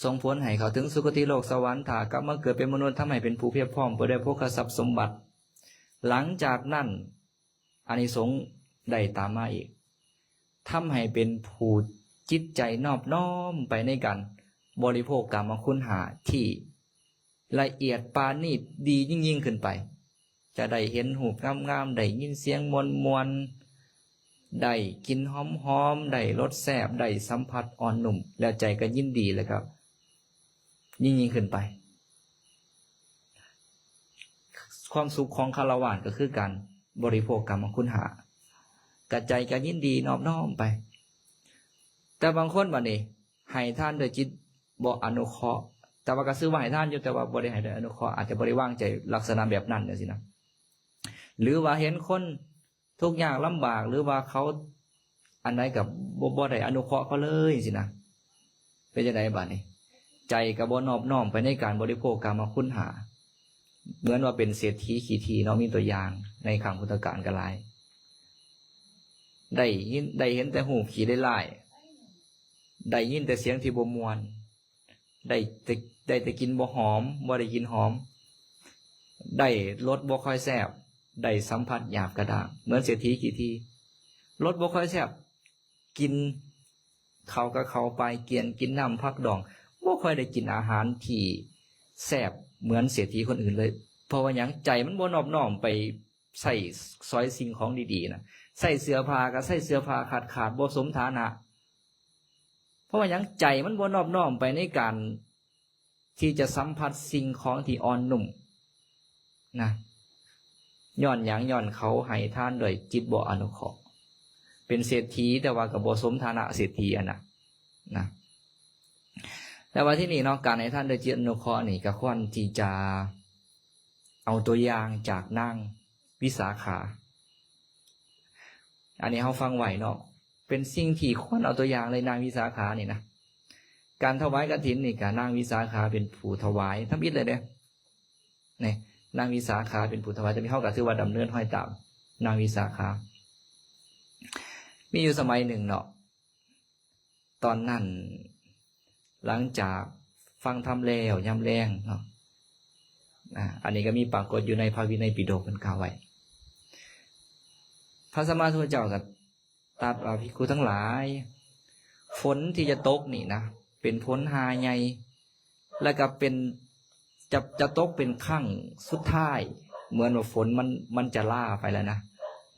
ส่งผลให้เขาถึงสุคติโลกสวรรค์ถ้ากลับมาเกิดเป็นมนุษย์ทำให้เป็นผู้เพียบพร้อมไปด้วยโภคทรัพย์สมบัติหลังจากนั้นอานิสงส์ได้ตามมาอีกทำให้เป็นผู้จิตใจนอบน้อมไปในการบริโภคกามคุณหาที่ละเอียดปราณีตดียิ่งขึ้นไปจะได้เห็นรูปงามๆได้ยินเสียงมวลๆได้กินหอมๆได้รสแซ่บได้สัมผัสอ่อนนุ่มแล้วใจก็ยินดีเลยครับยิ่งขึ้นไปความสุขของคฤหัสถ์ก็คือการบริโภคกามคุณหา กระใจก็ยินดีนอบน้อมไปแต่บางคนบัดนี้ ให้ท่านโดยจิตบ่อนุเคราะห์แต่ว่าก็ซื้อว่าให้ท่านอยู่แต่ว่าบ่ได้ให้โดยอนุเคราะห์อาจจะบ่ได้วางใจลักษณะแบบนั้นจังซี่นะหรือว่าเห็นคนทุกข์ยากลำบากหรือว่าเขาอันใดกับบ่ได้อนุเคราะห์เขาเลยสินะเป็นจังไดบัดนี้ใจก็บ่นอบน้อมไปในการบริโภคกามคุณหาเหมือนว่าเป็นเศรษฐีขี้ทีเนาะมีตัวอย่างในครั้งพุทธกาลก็หลายได้เห็นแต่หูขี้ได้ลายได้ยินแต่เสียงที่บ่ม่วนได้แต่กินบ่หอมบ่ได้กินหอมได้รสบ่ค่อยแซ่บได้สัมผัสหยาบกระด้างเหมือนเศรษฐีขี้ทีรสบ่ค่อยแซ่บกินเขาก็เข้าไปเกียนกินน้ำพักดองบ่ค่อยได้กินอาหารที่แซ่บเหมือนเศรษฐีคนอื่นเลยเพราะว่าหยังใจมันบ่นอบน้อมไปใส่ซอยสิ่งของดีๆนะใส่เสื้อผ้าก็ใส่เสื้อผ้าขาดบ่สมฐานะเพราะว่าหยังใจมันบ่นอบน้อมไปในการที่จะสัมผัสสิ่งของที่อ่อนนุ่มนะย้อนหยังย้อนเขาให้ทานด้วยจิตบ่อนุเคราะห์เป็นเศรษฐีแต่ว่าก็บ่สมฐานะเศรษฐีนะแต่ว่าที่นี่เนาะการให้ท่านด้วยจิตอนุเคราะห์นี่ก็ควรที่จะเอาตัวอย่างจากนางวิสาขาอันนี้เฮาฟังไหวเนาะเป็นสิ่งที่ควรเอาตัวอย่างเลยนางวิสาขานี่นะการถวายกฐินนี่ก็นางวิสาขาเป็นผู้ถวายทั้งบิดเลยเด้นี่นางวิสาขาเป็นผู้ถวายจะมีเฮาก็ถือว่าดำเนินห้อยตามนางวิสาขามีอยู่สมัยหนึ่งเนาะตอนนั้นหลังจากฟังธรรมแล้วยามแลงเนาะอันนี้ก็มีปรากฏอยู่ในพระวินัยปิฎกมันกล่าวไว้พระสัมมาสัมพุทธเจ้าก็ตรัสว่าภิกขุทั้งหลายฝนที่จะตกนี่นะเป็นฝนหาใหญ่แล้วก็เป็นจะตกเป็นครั้งสุดท้ายเหมือนว่าฝนมันจะล่าไปแล้วนะ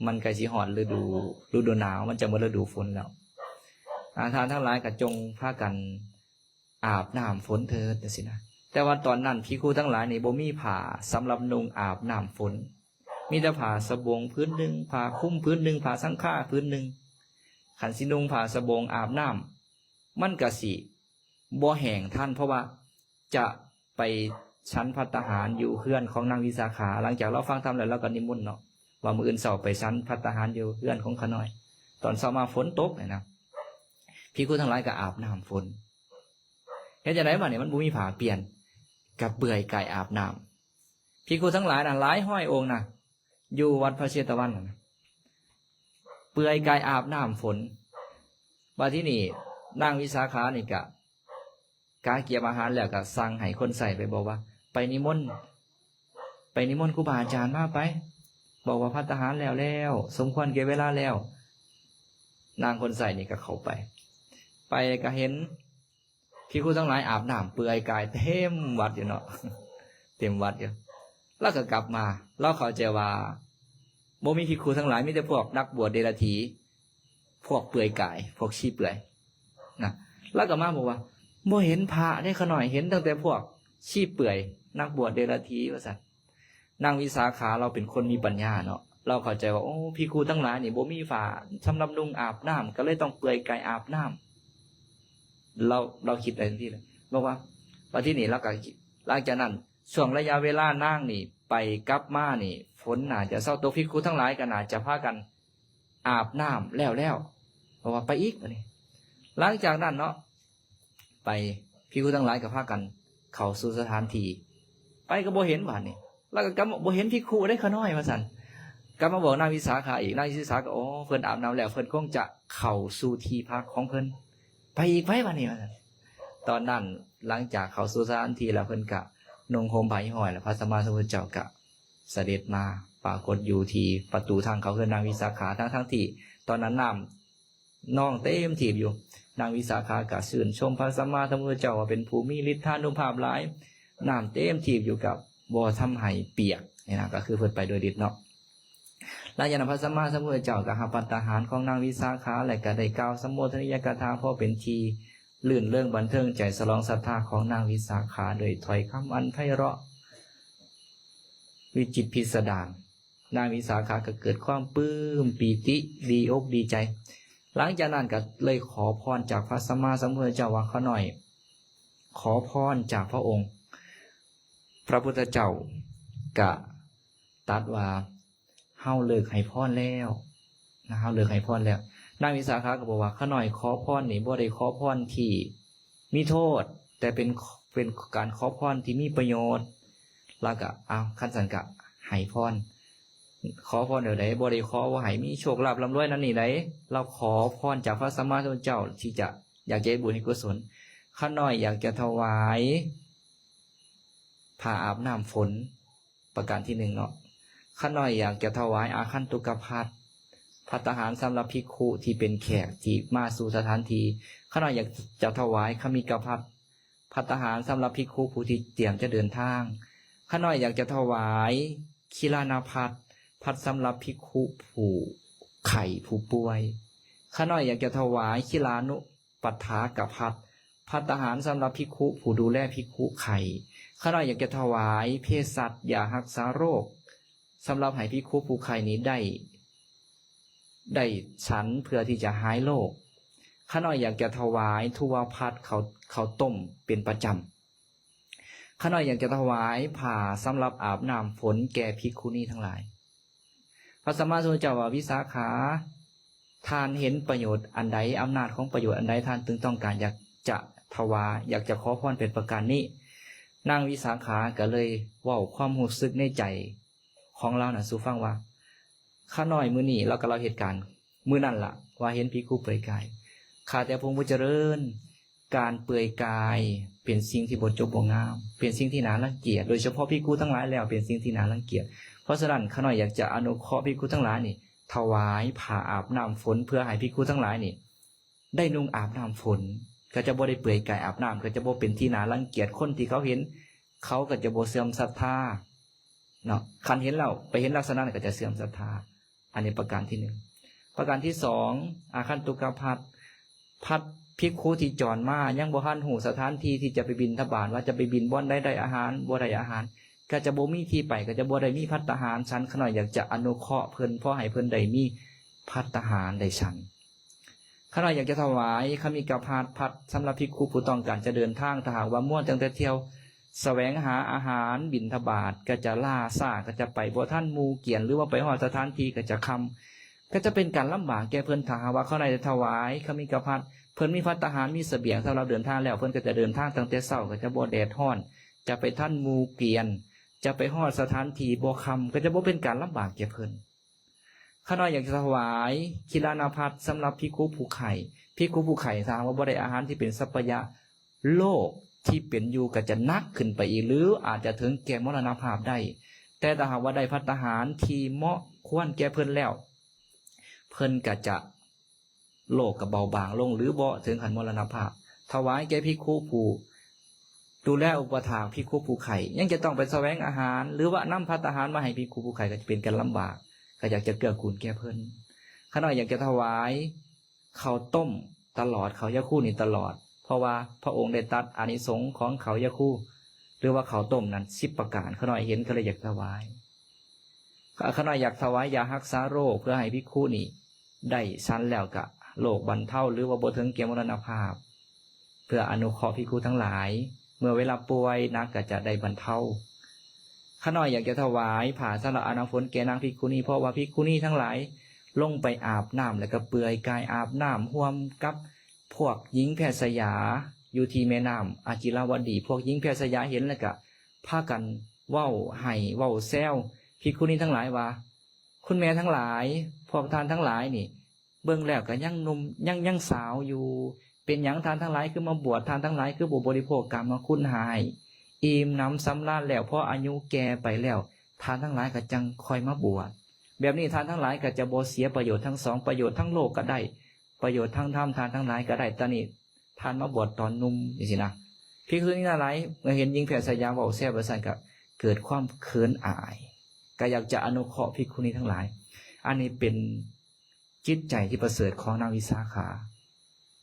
มันใกล้สิฮอดฤดูหนาวมันจะหมดฤดูฝนแล้วท่านทั้งหลายก็จงพากันอาบน้ำฝนเถิดจังซี่นะแต่ว่าตอนนั้นภิกขุทั้งหลายนี่บ่มีผ้าสำหรับนุ่งอาบน้ำฝนมีแต่ผ้าสบงพื้นหนึ่งผ้าคลุมพื้นหนึ่งผ้าสังฆาพื้นหนึ่งขันสินุ่งผ้าสบงอาบน้ำมันก็สิบ่แห้งท่านเพราะว่าจะไปชั้นภัตตาหารอยู่เฮือนของนางวิสาขาหลังจากเราฟังธรรมแล้วเราก็นิมนต์เนาะว่ามื้ออื่นเช้าไปชั้นภัตตาหารอยู่เฮือนของขาน้อยตอนเช้ามาฝนตกเนี่ยนะภิกขุทั้งหลายก็อาบน้ำฝนเฮ็ดจังได๋บัดนี้มันบ่มีผ้าเปลี่ยนกับเปื่อยกายอาบน้ำภิกขุทั้งหลายน่ะหลายห้อยองค์น่ะอยู่วัดพระเชตวันน่ะเปื่อยกายอาบน้ำฝนว่าที่นี่นางวิสาขานี่ก็กาเกียบอาหารแล้วก็สั่งให้คนใส่ไปบอกว่าไปนิมนต์ครูบาอาจารย์มาไปบอกว่าภัตตาหารแล้วสมควรแก่เวลาแล้วนางคนใส่นี่ก็เข้าไปก็เห็นภิกขุทั้งหลายอาบน้ำเปื่อยกายเต็มวัดอยู่เนาะเต็มวัดอยู่แล้วก็กลับมาเราเข้าใจว่าบ่มีภิกขุทั้งหลายมีแต่พวกนักบวชเดรัจฉีพวกเปื่อยกายพวกขี้เปื่อยนะแล้วก็มาบอกว่าบ่เห็นพระได้ขน่อยเห็นตั้งแต่พวกขี้เปื่อยนักบวชเดรัจฉีว่าซั่นนางวิสาขาเราเป็นคนมีปัญญาเนาะเราเข้าใจว่าโอ้ภิกขุทั้งหลายนี่บ่มีผ้าสำหรับนุ่งอาบน้ำก็เลยต้องเปื่อยกายอาบน้ำเราคิดอะไรทันทีเลยบอกว่าที่นี่เราก็หลังจากนั้นช่วงระยะเวลานั่งนี่ไปกลับมานี่ฝนน่าจะเศร้าตัวภิกขุทั้งหลายก็น่าจะพากันอาบน้ำแล้วเพราะว่าไปอีกนี่หลังจากนั้นเนาะไปภิกขุทั้งหลายก็พากันเข้าสู่สถานที่ไปก็บ่เห็นบาดนี่แล้วก็กลับบ่เห็นภิกขุได้ขน้อยว่าซั่นกลับมาบอกนางวิสาขาอีกนางวิสาขาก็โอ้เพิ่นอาบน้ำแล้วเพิ่นคงจะเข้าสู่ที่พักของเพิ่นไปอีกไปบาดนี้ว่าซั่นตอนนั้นหลังจากเข้าสู่สถานที่แล้วเพิ่นก็นุ่งห่มผ้าหี่ห้อยแล้วพระสัมมาสัมพุทธเจ้าก็เสด็จมาปรากฏอยู่ที่ประตูทางเขาคือนางวิสาขาทั้งที่ตอนนั้นน้ำนองเต็มถีบอยู่นางวิสาขาก็ชื่นชมพระสัมมาสัมพุทธเจ้าว่าเป็นผู้มีฤทธานุภาพหลายน้ำเต็มถีบอยู่กับบ่ทำให้เปียกนี่นะก็คือเพิ่นไปโดยฤทธิ์เนาะหลังจากนั้นพระสัมมาสัมพุทธเจ้าก็หาภัตตาหารของนางวิสาขาและก็ได้กล่าวสมโภชนียกถาพอเป็นทีลื่นเรื่องบันเทิงใจสลองศรัทธาของนางวิสาขาโดยถ้อยคำอันไพเราะวิจิตรพิสดารนางวิสาขาก็เกิดความปลื้มปีติดีอกดีใจ หลังจากนั้นก็เลยขอพรจากพระสัมมาสัมพุทธเจ้าว่าข้าน้อยขอพรจากพระองค์พระพุทธเจ้ากะตรัสว่าเฮาเลิกให้พรแล้วนะเฮาเลิกให้พรแล้วนางวิสาขาก็บอกว่าข้าน้อยขอพรนี่บ่ได้ขอพรที่มีโทษแต่เป็นการขอพรที่มีประโยชน์แล้วก็คันสันกะให้พรขอพรเดี๋ยวใดบ่ได้ขอว่าให้มีโชคลาภร่ำรวยนั่นนี่ใดเราขอพรจากพระสัมมาสัมพุทธเจ้าที่จะอยากจะให้บุญให้กุศลข้าน้อยอยากจะถวายผ้าอาบน้ำฝนประการที่หนึ่งเนาะข้าน้อยอยากจะถวายอาคันตุกภัตภัตตาหารสำหรับภิกขุที่เป็นแขกที่มาสู่สถานที่ข้าน้อยอยากจะถวายขมิกภัตภัตตาหารสำหรับภิกขุผู้ที่เตรียมจะเดินทางข้าน้อยอยากจะถวายคิลานาภัตพัดสำหรับภิกขุผู้ไข่ผู้ป่วยข้าน้อยอยากจะถวายคิลานุปัฏฐากภัตภัตตาหารสำหรับภิกขุผู้ดูแลภิกขุไข่ข้าน้อยอยากจะถวายเภสัชยารักษาโรคสำหรับให้ภิกขุผู้ไข้นี้ได้ฉันเพื่อที่จะหายโรคข้าน้อยอยากจะถวายทุวพัดเขาต้มเป็นประจำข้าน้อยอยากจะถวายผ้าสำหรับอาบน้ำฝนแก่ภิกขุณีทั้งหลายพระสัมมาสัมพุทธเจ้าว่าวิสาขาท่านเห็นประโยชน์อันใดอำนาจของประโยชน์อันใดท่านถึงต้องการอยากจะถวายอยากจะขอพรเป็นประการนี้นางวิสาขาก็เลยเว้าความรู้สึกในใจของเราน่ะสู่ฟังว่าข้าน้อยมื้อนี้เราก็เล่าเหตุการณ์มื้อนั้นล่ะว่าเห็นภิกขุเปลือยกายข้าแต่พระองค์ผู้เจริญการเปลือยกายเป็นสิ่งที่บ่จบบ่งามเป็นสิ่งที่น่ารังเกียจโดยเฉพาะภิกขุทั้งหลายแล้วเป็นสิ่งที่น่ารังเกียจเพราะฉะนั้นข้าน้อยอยากจะอนุเคราะห์ภิกขุทั้งหลายนี่ถวายผ้าอาบน้ำฝนเพื่อให้ภิกขุทั้งหลายนี่ได้นุ่งอาบน้ำฝนก็จะบ่ได้เปลือยกายอาบน้ำก็จะบ่เป็นที่น่ารังเกียจคนที่เขาเห็นเขาก็จะบ่เสื่อมศรัทธาเนาะคันเห็นเราไปเห็นลักษณะนั้นก็จะเสื่อมศรัทธาอันนี้ประการที่หนึ่งประการที่สองอาคันตุกภัตพัดภิกขุที่จรมายังบ่ทันหูสถานที่ที่จะไปบิณฑบาตว่าจะไปบินบ่อนได้อาหารบ่ได้อาหารก็จะบ่มีที่ไปก็จะบ่ได้มีภัตตาหารฉันขน้อยอยากจะอนุเคราะห์เพิ่นเพราะให้เพิ่นได้มีภัตตาหารได้ฉันขน้อยอยากจะถวายขมิกภัตพัดสำหรับภิกขุผู้ต้องการจะเดินทางถ้าหากว่าม่วนจังแต่เที่ยวแสวงหาอาหารบิณฑบาตก็จะล่าซ่าก็จะไปบ่ท่านหมู่เกียนหรือว่าไปฮอดสถานที่ก็จะค่ำก็จะเป็นการลำบากแก่เพิ่นถ้าหากว่าเขาได้ถวายขมิกภัตเพิ่นมีภัตตาหารมีเสบียงสำหรับเดินทางแล้วเพิ่นก็จะเดินทางตั้งแต่เช้าก็จะบ่แดดร้อนจะไปท่านหมู่เกียนจะไปฮอดสถานที่บ่ค่ำก็จะบ่เป็นการลำบากแก่เพิ่นข้าน้อยอยากจะถวายคิลานาภัตสำหรับภิกขุผู้ไข้ภิกขุผู้ไข้ถ้าหากว่าบ่ได้อาหารที่เป็นสัพพยะโลกที่เป็นอยู่ก็จะนักขึ้นไปอีกหรืออาจจะถึงแก่มรณภาพได้แต่ถ้าหากว่าได้ภัตตาหารที่เหมาะควรแก่เพิ่นแล้วเพิ่นก็จะโลกกับเบาบางลงหรือบ่ถึงขั้นมรณภาพถวายแก่ภิกขุผู้ดูแลอุปถากภิกขุผู้ไข้ยังจะต้องไปแสวงอาหารหรือว่านำภัตตาหารมาให้ภิกขุผู้ไข้ก็จะเป็นการลำบากก็อยากจะเกื้อกูลแก่เพิ่นข้าน้อยอยากจะถวายข้าวต้มตลอดข้าวยาคูนี่ตลอดเพราะว่าพระองค์ได้ตรัสอานิสงส์ของข้าวยาคูหรือว่าข้าวต้มนั้น10ประการข้าน้อยเห็นก็เลยอยากถวายข้าน้อยอยากถวายยารักษาโรคเพื่อให้ภิกขุนี่ได้ฉันแล้วก็โรคบรรเทาหรือว่าบ่ถึงแก่มรณภาพเพื่ออนุเคราะห์ภิกขุทั้งหลายเมื่อเวลาป่วยนักก็จะได้บรรเทาข้าน้อยอยากจะถวายผ้าสำหรับอาบน้ำฝนแก่นางภิกขุณีเพราะว่าภิกขุณีทั้งหลายลงไปอาบน้ำแล้วก็เปลือยกายอาบน้ำร่วมกับพวกหญิงแพทย์สยาอยู่ที่แม่น้ำอาจิราวดีพวกหญิงแพทย์สยาเห็นแล้วก็พากันเว้าให้เว้าแซวภิกขุณีทั้งหลายว่าคุณแม่ทั้งหลายพวกท่านทั้งหลายนี่เบิ่งแล้วก็ยังหนุ่มยังสาวอยู่เป็นหยังท่านทั้งหลายคือมาบวชท่านทั้งหลายคือบ่บริโภคกามคุณหายอิ่มน้ำสำราญแล้วเพราะอายุแก่ไปแล้วท่านทั้งหลายก็จังคอยมาบวชแบบนี้ท่านทั้งหลายก็จะบ่เสียประโยชน์ทั้งสองประโยชน์ทั้งโลกก็ได้ประโยชน์ทั้งธรรมท่านทั้งหลายก็ได้ตอนนี้ท่านมาบวชตอนหนุ่มนี่สินะภิกษุณีทั้งหลายเมื่อเห็นหญิงแพทย์สยามเว้าแซ่บว่าซั่นก็เกิดความเขินอายก็อยากจะอนุเคราะห์ภิกษุณีทั้งหลายอันนี้เป็นจิตใจที่ประเสริฐของนางวิสาขา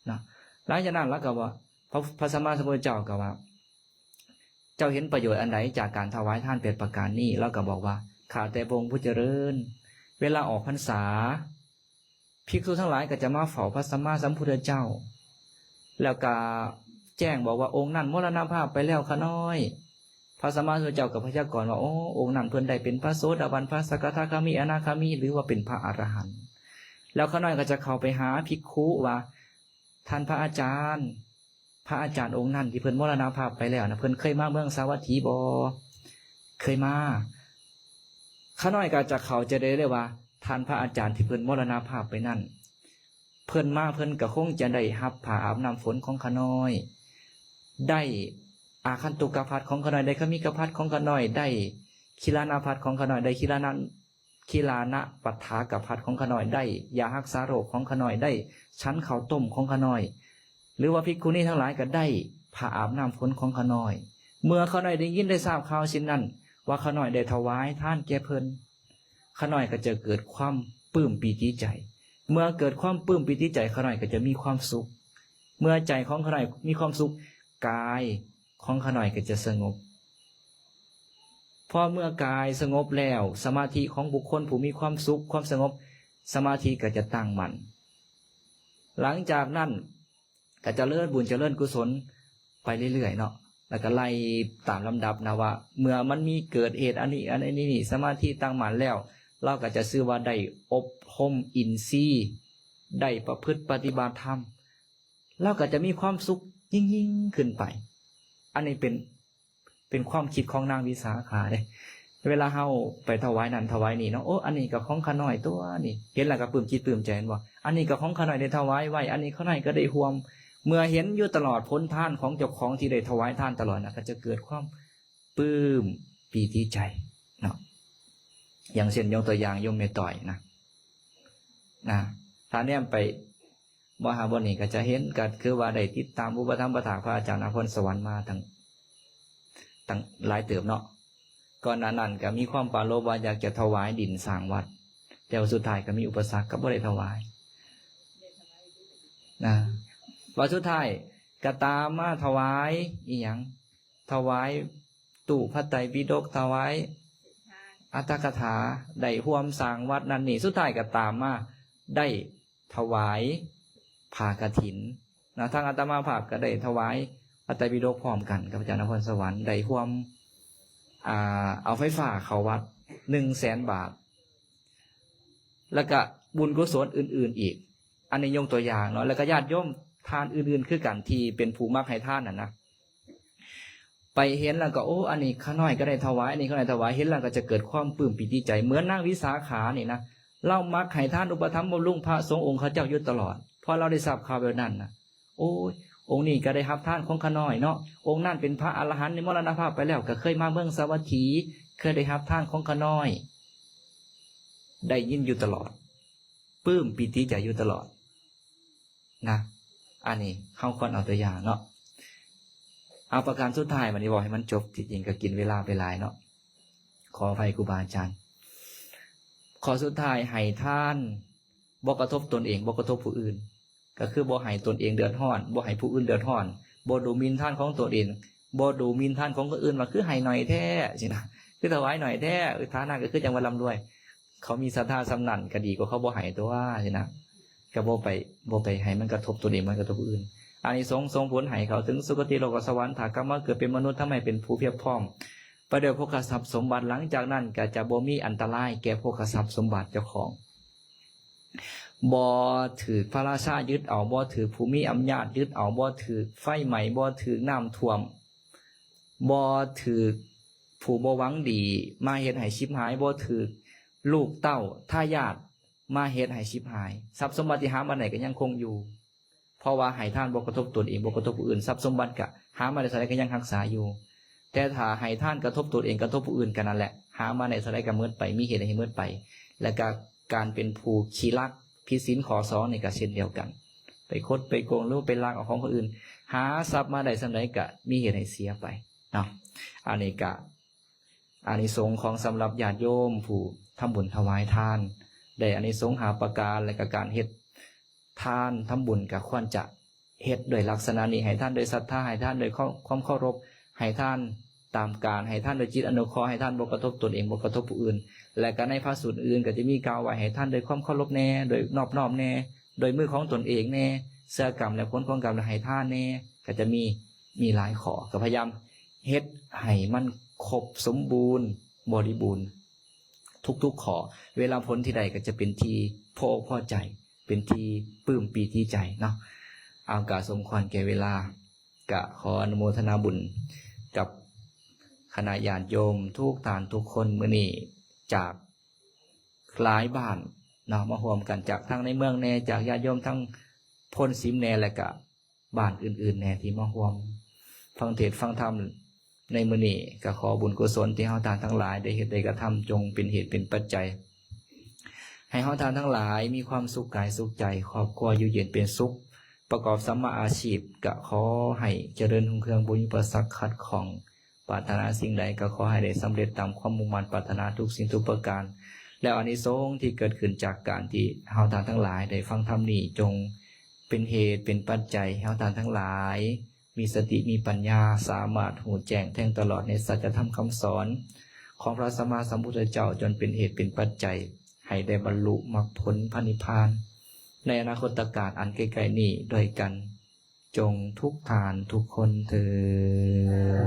นะหลังจากนั้นแล้วก็ว่าพระสัมมาสัมพุทธเจ้าก็ว่าเจ้าเห็นประโยชน์อันใดจากการถวายทานเป็นประการนี้แล้วก็บอกว่าข้าแต่พระองค์ผู้เจริญเวลาออกพรรษา ภิกษุทั้งหลายก็จะมาเฝ้าพระสัมมาสัมพุทธเจ้าแล้วก็แจ้งบอกว่าองค์นั้นมรณภาพไปแล้วขน้อยพระสัมมาสัมพุทธเจ้ากับพยากรณ์ว่าโอ้องค์นั้นเพิ่นได้เป็นพระโสดาบันพระสกทาคามีอนาคามีหรือว่าเป็นพระอรหันต์แล้วขน้อยก็จะเข้าไปหาภิกขุว่าท่านพระอาจารย์องค์นั้นที่เพิ่นมรณภาพไปแล้วนะเพิ่นเคยมาเมืองสาวัตถีบ่เคยมาข้าน้อยก็จะเขาจะได้เลยว่าท่านพระอาจารย์ที่เพิ่นมรณภาพไปนั่นเพิ่นมาเพิ่นก็คงจะได้รับผ้าอาบน้ำฝนของข้าน้อยได้อาคันตุกภัทของข้าน้อยได้ขมิกภัทของข้าน้อยได้คิลานาภัทของข้าน้อยได้คิลานะปัฏฐากภัทของข้าน้อยได้ยารักษาโรคของข้าน้อยได้ชั้นข้าวต้มของข้าน้อยหรือว่าภิกขุณีทั้งหลายก็ได้ผ้าอาบน้ำฝนของข้าน้อยเมื่อข้าน้อยได้ยินได้ทราบข่าวเช่นนั้นว่าข้าน้อยได้ถวายท่านแก่เพิ่นข้าน้อยก็จะเกิดความปลื้มปีติใจเมื่อเกิดความปลื้มปีติใจข้าน้อยก็จะมีความสุขเมื่อใจของข้าน้อยมีความสุขกายของข้าน้อยก็จะสงบพอเมื่อกายสงบแล้วสมาธิของบุคคลผู้มีความสุขความสงบสมาธิก็จะตั้งมั่นหลังจากนั้นก็จะเลื่อนบุญจะเลื่อนกุศลไปเรื่อยๆเนาะแล้วก็ไล่ตามลำดับนะว่าเมื่อมันมีเกิดเหตุอันนี้สมาธิตั้งมั่นแล้วเราก็จะชื่อว่าได้อบรมอินทรีย์ได้ประพฤติปฏิบัติธรรมเราก็จะมีความสุขยิ่งขึ้นไปอันนี้เป็นความคิดของนางวิสาขาเลยเวลาเฮาไปถวายนั่นถวายนี่เนาะโอ้อันนี้ก็ของข้าน้อยตัวนี่เห็นแล้วก็ปลื้มจิตปลื้มใจว่าอันนี้ก็ของข้าน้อยได้ถวายไว้อันนี้ข้าน้อยก็ได้ห่วมเมื่อเห็นอยู่ตลอดพ้นท่านของเจ้าของที่ได้ถวายท่านตลอดนะก็จะเกิดความปลื้มปีติใจเนาะอย่างเช่นยกตัวอย่างโยมเมต่อยนะถ้าเนี่ยไปมหาบุญนี่ก็จะเห็นกันคือว่าได้ติดตามอุปถัมภ์ประถาพระอาจารย์นพสวรรค์มาตั้งหลายเติบเนาะก่อนนั้นก็มีความปรารภว่าอยากจะถวายดินสร้างวัดแต่สุดท้ายก็มีอุปสรรคก็บ่ได้ถวายว่าสุดท้ายก็ตามมาถวายอีหยังถวายตู้พระไตรปิฎกถวายอัตถกถาได้ร่วมสร้างวัดนั่นนี่สุดท้ายก็ตามมาได้ถวายผ้ากฐินทางอาตมาภาพก็ได้ถวายพระไตรปิฎกพร้อมกันกับอาจารย์นพสวรรค์ได้ร่วมเอาไฟฟ้าเข้าวัด100,000 บาทแล้วก็บุญกุศลอื่นๆอีกอันนี้ยกตัวอย่างเนาะแล้วก็ญาติโยมทานอื่นๆคือกันที่เป็นผู้มักให้ทานนะไปเห็นแล้วก็โอ้อันนี้ข้าน้อยก็ได้ถวายอันนี้ข้าน้อยถวายเห็นแล้วก็จะเกิดความปลื้มปิติใจเหมือนนางวิสาขานี่นะเรามักให้ทานอุปถัมภ์บำรุงพระสงฆ์องค์ข้าเจ้าอยู่ตลอดพอเราได้ทราบข่าวแบบนั้นนะโอ้ยองค์นี้ก็ได้รับทานของข้าน้อยเนาะองค์นั้นเป็นพระอรหันต์ในมรณภาพไปแล้วก็เคยมาเมืองสาวัตถีเคยได้รับทานของข้าน้อยได้ยินอยู่ตลอดปลื้มปิติใจอยู่ตลอดนะอันนี้เข้าคนเอาตัวอย่างเนาะเอาประการสุดท้ายวันนี้บอกให้มันจบจริงๆก็กินเวลาไปหลายเนาะขออภัยครูบาอาจารย์ขอสุดท้ายให้ท่านบ่กระทบตนเองบ่กระทบผู้อื่นก็คือบ่ให้ตนเองเดือดร้อนบ่ให้ผู้อื่นเดือดร้อนบ่ดูหมิ่นท่านของตัวเองบ่ดูหมิ่นท่านของคนอื่นว่าคือให้หน่อยแท้สินะคือถวายหน่อยแท้ฐานะก็คือจังว่าร่ำรวยเขามีศรัทธาสำนันก็ดีกว่าเขาบ่ให้ตัวสินะก็บ่ไปให้มันกระทบตัวเองมันกระทบผู้อื่นอานิสงส์ส่งผลให้เขาถึงสุคติโลกสวรรค์ถ้ากรรมเกิดเป็นมนุษย์ทำให้เป็นผู้เพียบพร้อมประเดี๋ยวโภคทรัพย์สมบัติหลังจากนั้นก็จะบ่มีอันตรายแก่โภคทรัพย์สมบัติเจ้าของบ่ถือพระราชายึดเอาบ่ถือภูมิอำนาจยึดเอาบ่ถือไฟไหม้บ่ถือน้ำท่วมบ่ถือผู้บ่หวังดีมาเฮ็ดให้ชิบหายบ่ถือลูกเต้าทายาทมาเฮ็ดให้ชิบหายทรัพย์สมบัติที่หามาไหนก็ยังคงอยู่เพราะว่าให้ท่านบ่กระทบตนเองบ่กระทบผู้อื่นทรัพย์สมบัติก็หามาได้เท่าใดก็ยังรักษาอยู่แต่ถ้าให้ท่านกระทบตนเองกระทบผู้อื่นกันนั่นแหละหามาได้เท่าใดก็มืดไปมีเหตุให้มืดไปและก็การเป็นผู้ขี้ลักผิดศีลข้อ2นี่ก็เช่นเดียวกันไปคดไปโกงหรือไปลักเอาของคนอื่นหาทรัพย์มาได้ส่ำใดก็มีเหตุให้เสียไปเนาะอันนี้ก็อานิสงส์ของสำหรับญาติโยมผู้ทำบุญถวายทานได้อานิสงส์หาประการและก็การเฮ็ดทานทำบุญก็ควรจะเฮ็ดโดยลักษณะนี้ให้ท่านโดยศรัทธาให้ท่านโดยความเคารพให้ท่าน ตามการให้ท่านโดยจิตอนุเคราะห์ให้ท่านบ่กระทบตนเองบ่กระทบผู้อื่นและก็ในพระสูตรอื่นก็จะมีกล่าวไว้ให้ท่านโดยความเคารพแน่โดยนอบน้อมแน่โดยมือของตนเองแน่เสื้อกรรมและผลของกรรมและให้ท่านแน่ก็จะมีหลายข้อก็พยายามเฮ็ดให้มันครบสมบูรณ์บริบูรณ์ทุกๆข้อเวลาผลที่ใดก็จะเป็นที่พอใจเป็นที่ปลื้มปีติใจเนาะเอากาสมควรแก่เวลากะขออนุโมทนาบุญกับคณะญาติโยมทุกท่านทุกคนมื้อนี้จากหลายบ้านเนาะมาร่วมกันจากทั้งในเมืองแน่จากญาติโยมทั้งพ้นสิมแน่และก็บ้านอื่นๆแน่ที่มาร่วมฟังเทศน์ฟังธรรมในมื้อนี้ก็ขอบุญกุศลที่เฮาทานทั้งหลายได้เฮ็ดได้กระทำจงเป็นเหตุเป็นปัจจัยให้เฮาทานทั้งหลายมีความสุขกายสุขใจครอบครัวอยู่เย็นเป็นสุขประกอบสัมมาอาชีพก็ขอให้เจริญรุ่งเรืองบ่มีอุปสรรคขัดข้องปรารถนาสิ่งใดก็ขอให้ได้สำเร็จตามความมุ่งมั่นปรารถนาทุกสิ่งทุกประการแล้วอานิสงส์ที่เกิดขึ้นจากการที่เฮาทานทั้งหลายได้ฟังธรรมนี้จงเป็นเหตุเป็นปัจจัยให้เฮาทานทั้งหลายมีสติมีปัญญาสามารถหูแจ้งแทงตลอดในสัจธรรมคำสอนของพระสัมมาสัมพุทธเจ้าจนเป็นเหตุเป็นปัจจัยให้ได้บรรลุมรรคผลพระนิพพานในอนาคตการอันไกลๆนี้ด้วยกันจงทุกทานทุกคนเถิด